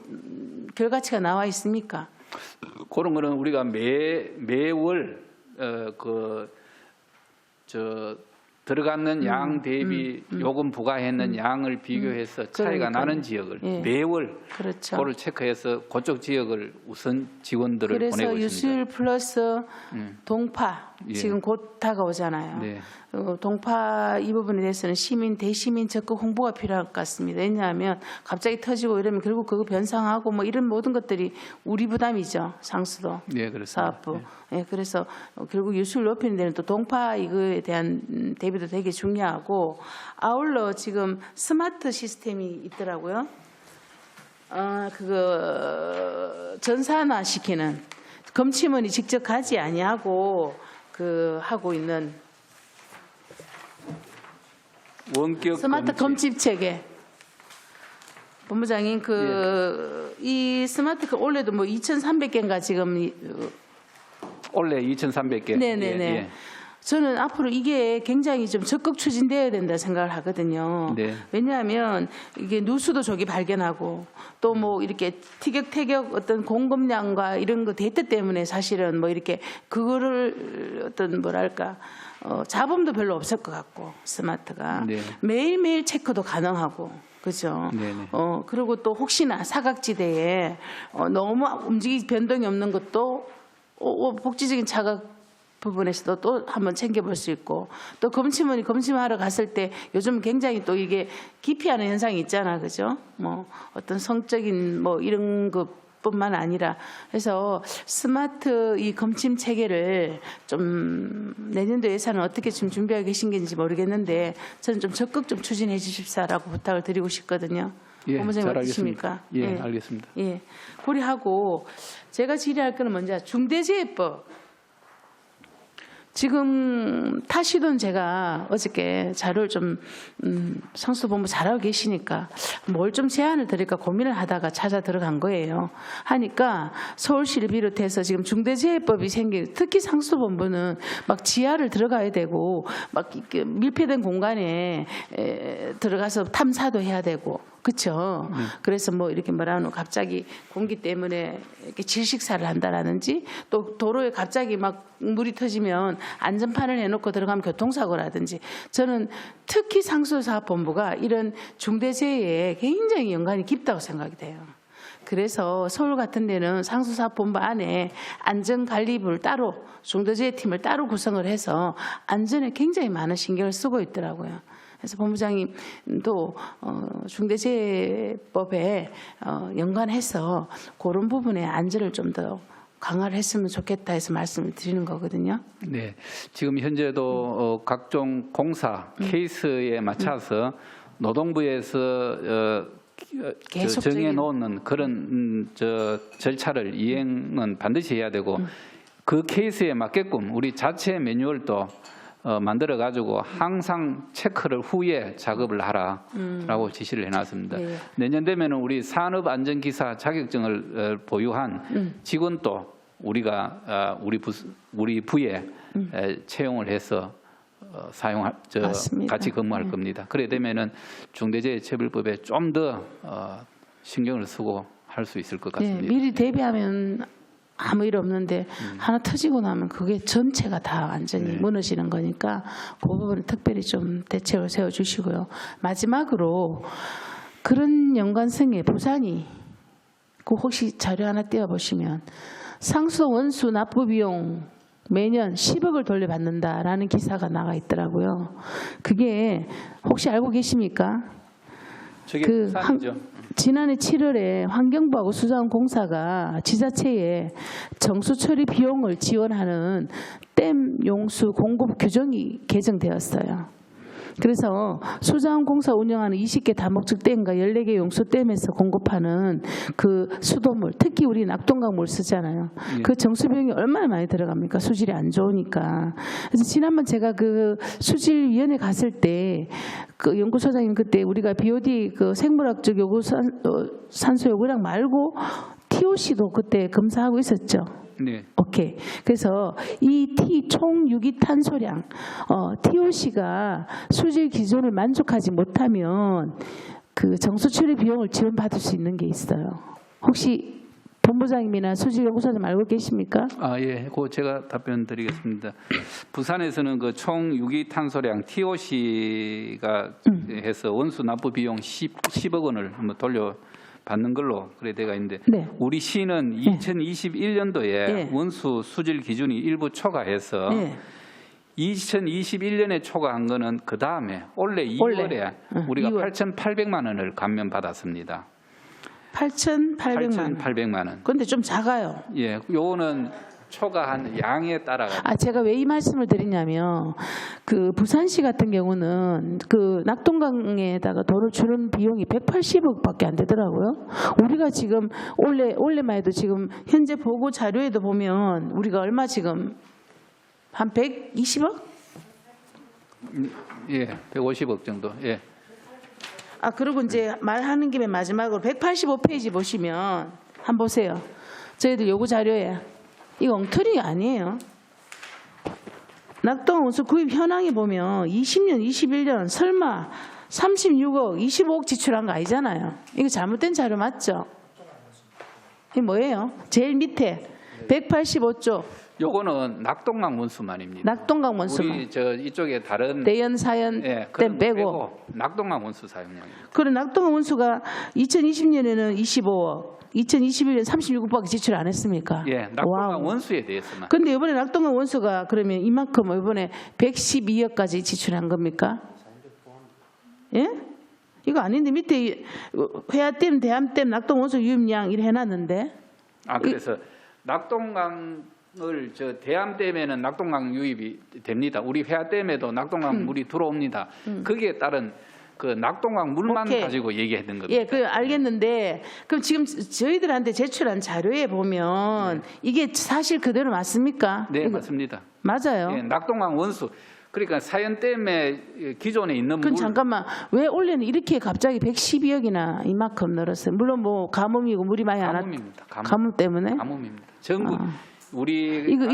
결과치가 나와 있습니까? 그런 거는 우리가 매월 들어가는 양 대비 요금 부과했는 양을 비교해서 차이가 그러니까요. 나는 지역을 예. 매월 그렇죠. 그걸 체크해서 그쪽 지역을 우선 직원들을 그래서 보내고 있습니다. 유수율 플러스 동파 예. 지금 곧 다가오잖아요. 네. 동파 이 부분에 대해서는 대시민 적극 홍보가 필요할 것 같습니다. 왜냐하면 갑자기 터지고 이러면 결국 그거 변상하고 뭐 이런 모든 것들이 우리 부담이죠. 상수도 네, 그렇습니다. 사업부. 예, 그래서 결국 유수율 높이는 데는 또 동파 이거에 대한 대비도 되게 중요하고 아울러 지금 스마트 시스템이 있더라고요. 그거 전산화 시키는 검침원이 직접 가지 아니하고 하고 있는 원격 스마트 검침 체계. 본부장님 이 스마트 원래도 뭐 2,300개인가 지금 원래 2,300개. 네네네. 예, 예. 저는 앞으로 이게 굉장히 좀 적극 추진되어야 된다 생각을 하거든요. 네. 왜냐하면 이게 누수도 저기 발견하고 또 뭐 이렇게 티격태격 어떤 공급량과 이런 거 데이터 때문에 사실은 뭐 이렇게 그거를 어떤 뭐랄까 자본도 별로 없을 것 같고 스마트가 네. 매일매일 체크도 가능하고 그죠. 네네. 그리고 또 혹시나 사각지대에 너무 변동이 없는 것도 복지적인 자각 부분에서도 또 한번 챙겨볼 수 있고 또 검침원이 검침하러 갔을 때 요즘 굉장히 또 이게 기피하는 현상이 있잖아, 그죠? 뭐 어떤 성적인 뭐 이런 것뿐만 아니라 해서 스마트 이 검침 체계를 좀 내년도 예산은 어떻게 좀 준비하고 계신 건지 모르겠는데 저는 좀 적극 좀 추진해 주십사라고 부탁을 드리고 싶거든요. 예, 본부장님 잘 어떠십니까? 알겠습니다. 예, 알겠습니다. 예, 고려하고 제가 질의할 거는 먼저 중대재해법. 지금 타시던 제가 어저께 자료를 좀 상수본부 잘하고 계시니까 뭘 좀 제안을 드릴까 고민을 하다가 찾아 들어간 거예요. 하니까 서울시를 비롯해서 지금 중대재해법이 특히 상수본부는 막 지하를 들어가야 되고 막 이렇게 밀폐된 공간에 들어가서 탐사도 해야 되고 그렇죠. 그래서 뭐 이렇게 뭐라노 갑자기 공기 때문에 이렇게 질식사를 한다라든지 또 도로에 갑자기 막 물이 터지면 안전판을 해놓고 들어가면 교통사고라든지 저는 특히 상수사업본부가 이런 중대재해에 굉장히 연관이 깊다고 생각이 돼요. 그래서 서울 같은 데는 상수사업본부 안에 안전관리부를 따로 중대재해팀을 따로 구성을 해서 안전에 굉장히 많은 신경을 쓰고 있더라고요. 그래서 본부장님도 중대재해법에 연관해서 그런 부분에 안전을 좀 더 강화를 했으면 좋겠다 해서 말씀을 드리는 거거든요. 네, 지금 현재도 각종 공사 케이스에 맞춰서 노동부에서 정해놓는 그런 절차를 이행은 반드시 해야 되고 그 케이스에 맞게끔 우리 자체 매뉴얼도 만들어 가지고 항상 체크를 후에 작업을 하라라고 지시를 해놨습니다. 네. 내년 되면은 우리 산업안전기사 자격증을 보유한 직원도 우리가 우리 부에 채용을 해서 같이 근무할 겁니다. 그래 되면은 중대재해처벌법에 좀 더 신경을 쓰고 할 수 있을 것 같습니다. 네, 미리 대비하면 아무 일 없는데 하나 터지고 나면 그게 전체가 다 완전히 무너지는 거니까 그 부분을 특별히 좀 대책을 세워주시고요. 마지막으로 그런 연관성에 부산이 그 혹시 자료 하나 띄워보시면 상수 원수 납부 비용 매년 10억을 돌려받는다라는 기사가 나가 있더라고요. 그게 혹시 알고 계십니까? 저게 그 부산이죠. 지난해 7월에 환경부하고 수자원공사가 지자체에 정수 처리 비용을 지원하는 댐 용수 공급 규정이 개정되었어요. 그래서 수자원공사 운영하는 20개 다목적 댐과 14개 용수댐에서 공급하는 그 수돗물, 특히 우리 낙동강물 쓰잖아요. 그 정수 비용이 얼마나 많이 들어갑니까? 수질이 안 좋으니까. 그래서 지난번 제가 그 수질위원회 갔을 때 그 연구소장님 그때 우리가 BOD 그 생물학적 요구 산소 요구량 말고 TOC도 그때 검사하고 있었죠. 네. 오케이. 그래서 이 총 유기탄소량 TOC가 수질 기준을 만족하지 못하면 그 정수 처리 비용을 지원받을 수 있는 게 있어요. 혹시 본부장님이나 수질연구소장 알고 계십니까? 예, 그 제가 답변 드리겠습니다. 부산에서는 그 총 유기탄소량 TOC가 해서 원수 납부 비용 10억 원을 한번 받는 걸로 그래 돼가 있는데 네. 우리 시는 2021년도에 원수 수질 기준이 일부 초과해서 2021년에 초과한 거는 그 다음에 올해 2월에 우리가 8,800만 원을 감면받았습니다. 8,800만 원. 8,800만 원. 그런데 좀 작아요. 예, 요거는 초과한 양에 따라 제가 왜 이 말씀을 드리냐면 그 부산시 같은 경우는 그 낙동강에다가 돈을 주는 비용이 180억밖에 안 되더라고요. 우리가 지금 올해만 해도 지금 현재 보고 자료에도 보면 우리가 얼마 지금 한 120억? 예, 150억 정도. 예. 그리고 이제 말하는 김에 마지막으로 185페이지 보시면 한번 보세요. 저희들 요구 자료에 이거 엉터리 아니에요. 낙동강 원수 구입 현황에 보면 20년, 21년 설마 36억, 25억 지출한 거 아니잖아요. 이거 잘못된 자료 맞죠? 이게 뭐예요? 제일 밑에 185조. 요거는 낙동강 원수만입니다. 낙동강 원수만. 우리 이쪽에 다른 대연, 사연 댐 빼고 낙동강 원수 사용량입니다. 그래 낙동강 원수가 2020년에는 25억, 2021년 36억밖에 지출 안 했습니까? 예, 낙동강 원수에 대해서만. 근데 이번에 낙동강 원수가 그러면 이만큼 이번에 112억까지 지출한 겁니까? 예? 이거 아닌데 밑에 회화댐, 대암댐, 낙동 원수 유입량 이래 해놨는데. 그래서 낙동강을 대암댐에는 낙동강 유입이 됩니다. 우리 회화댐에도 낙동강 물이 들어옵니다. 거기에 따른 그 낙동강 물만 오케이. 가지고 얘기했던 겁니다. 예, 그 알겠는데 그럼 지금 저희들한테 제출한 자료에 보면 이게 사실 그대로 맞습니까? 네, 이거 맞습니다. 맞아요. 예, 낙동강 원수. 그러니까 사연 때문에 기존에 있는 그럼 물 잠깐만 왜 올해는 이렇게 갑자기 112억이나 이만큼 늘었어요? 물론 뭐 가뭄이고 물이 많이 안 왔. 가뭄입니다. 가뭄 때문에? 가뭄입니다. 전국 우리 이거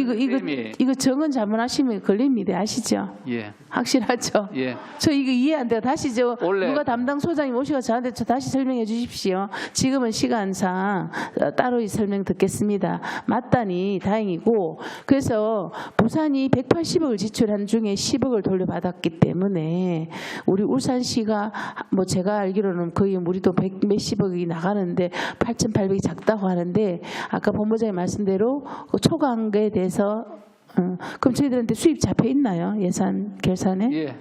이거 정은 잘못하시면 걸립니다. 아시죠? 예, 확실하죠? 예. 저 이거 이해 안 돼요. 다시 원래- 누가 담당 소장님 오셔서 저한테 다시 설명해 주십시오. 지금은 시간상 따로 설명 듣겠습니다. 맞다니 다행이고 그래서 부산이 180억을 지출한 중에 10억을 돌려받았기 때문에 우리 울산시가 뭐 제가 알기로는 거의 우리도 100 몇십억이 나가는데 8,800이 작다고 하는데 아까 본부장님 말씀대로 초과한거에 대해서 그럼 저희들한테 수입 잡혀 있나요? 예산 결산에? 예.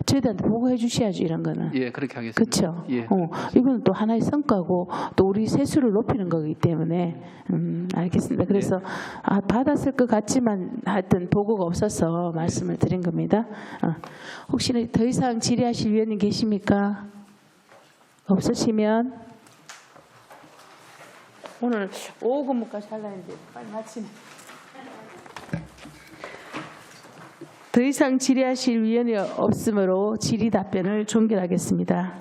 저희들한테 보고해 주셔야죠 이런 거는. 예, 그렇게 하겠습니다. 그렇죠. 예. 이거는 또 하나의 성과고 또 우리 세수를 높이는 거기 때문에 알겠습니다. 그래서 받았을 것 같지만 하여튼 보고가 없어서 말씀을 드린 겁니다. 혹시 더 이상 질의하실 위원님 계십니까? 없으시면 오늘 오후 근무까지 하려 했는데 빨리 마치네. 더 이상 질의하실 위원이 없으므로 질의 답변을 종결하겠습니다.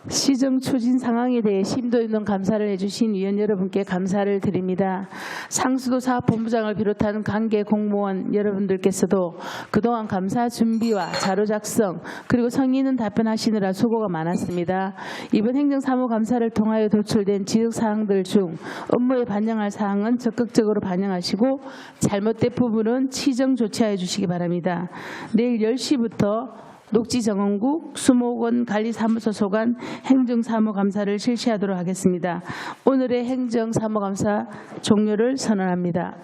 시정 추진 상황에 대해 심도 있는 감사를 해주신 위원 여러분께 감사를 드립니다. 상수도 사업본부장을 비롯한 관계 공무원 여러분들께서도 그동안 감사 준비와 자료 작성 그리고 성의 있는 답변하시느라 수고가 많았습니다. 이번 행정사무감사를 통하여 도출된 지적사항들 중 업무에 반영할 사항은 적극적으로 반영하시고 잘못된 부분은 치정 조치하여 주시기 바랍니다. 내일 10시부터 녹지정원국 수목원 관리사무소 소관 행정사무감사를 실시하도록 하겠습니다. 오늘의 행정사무감사 종료를 선언합니다.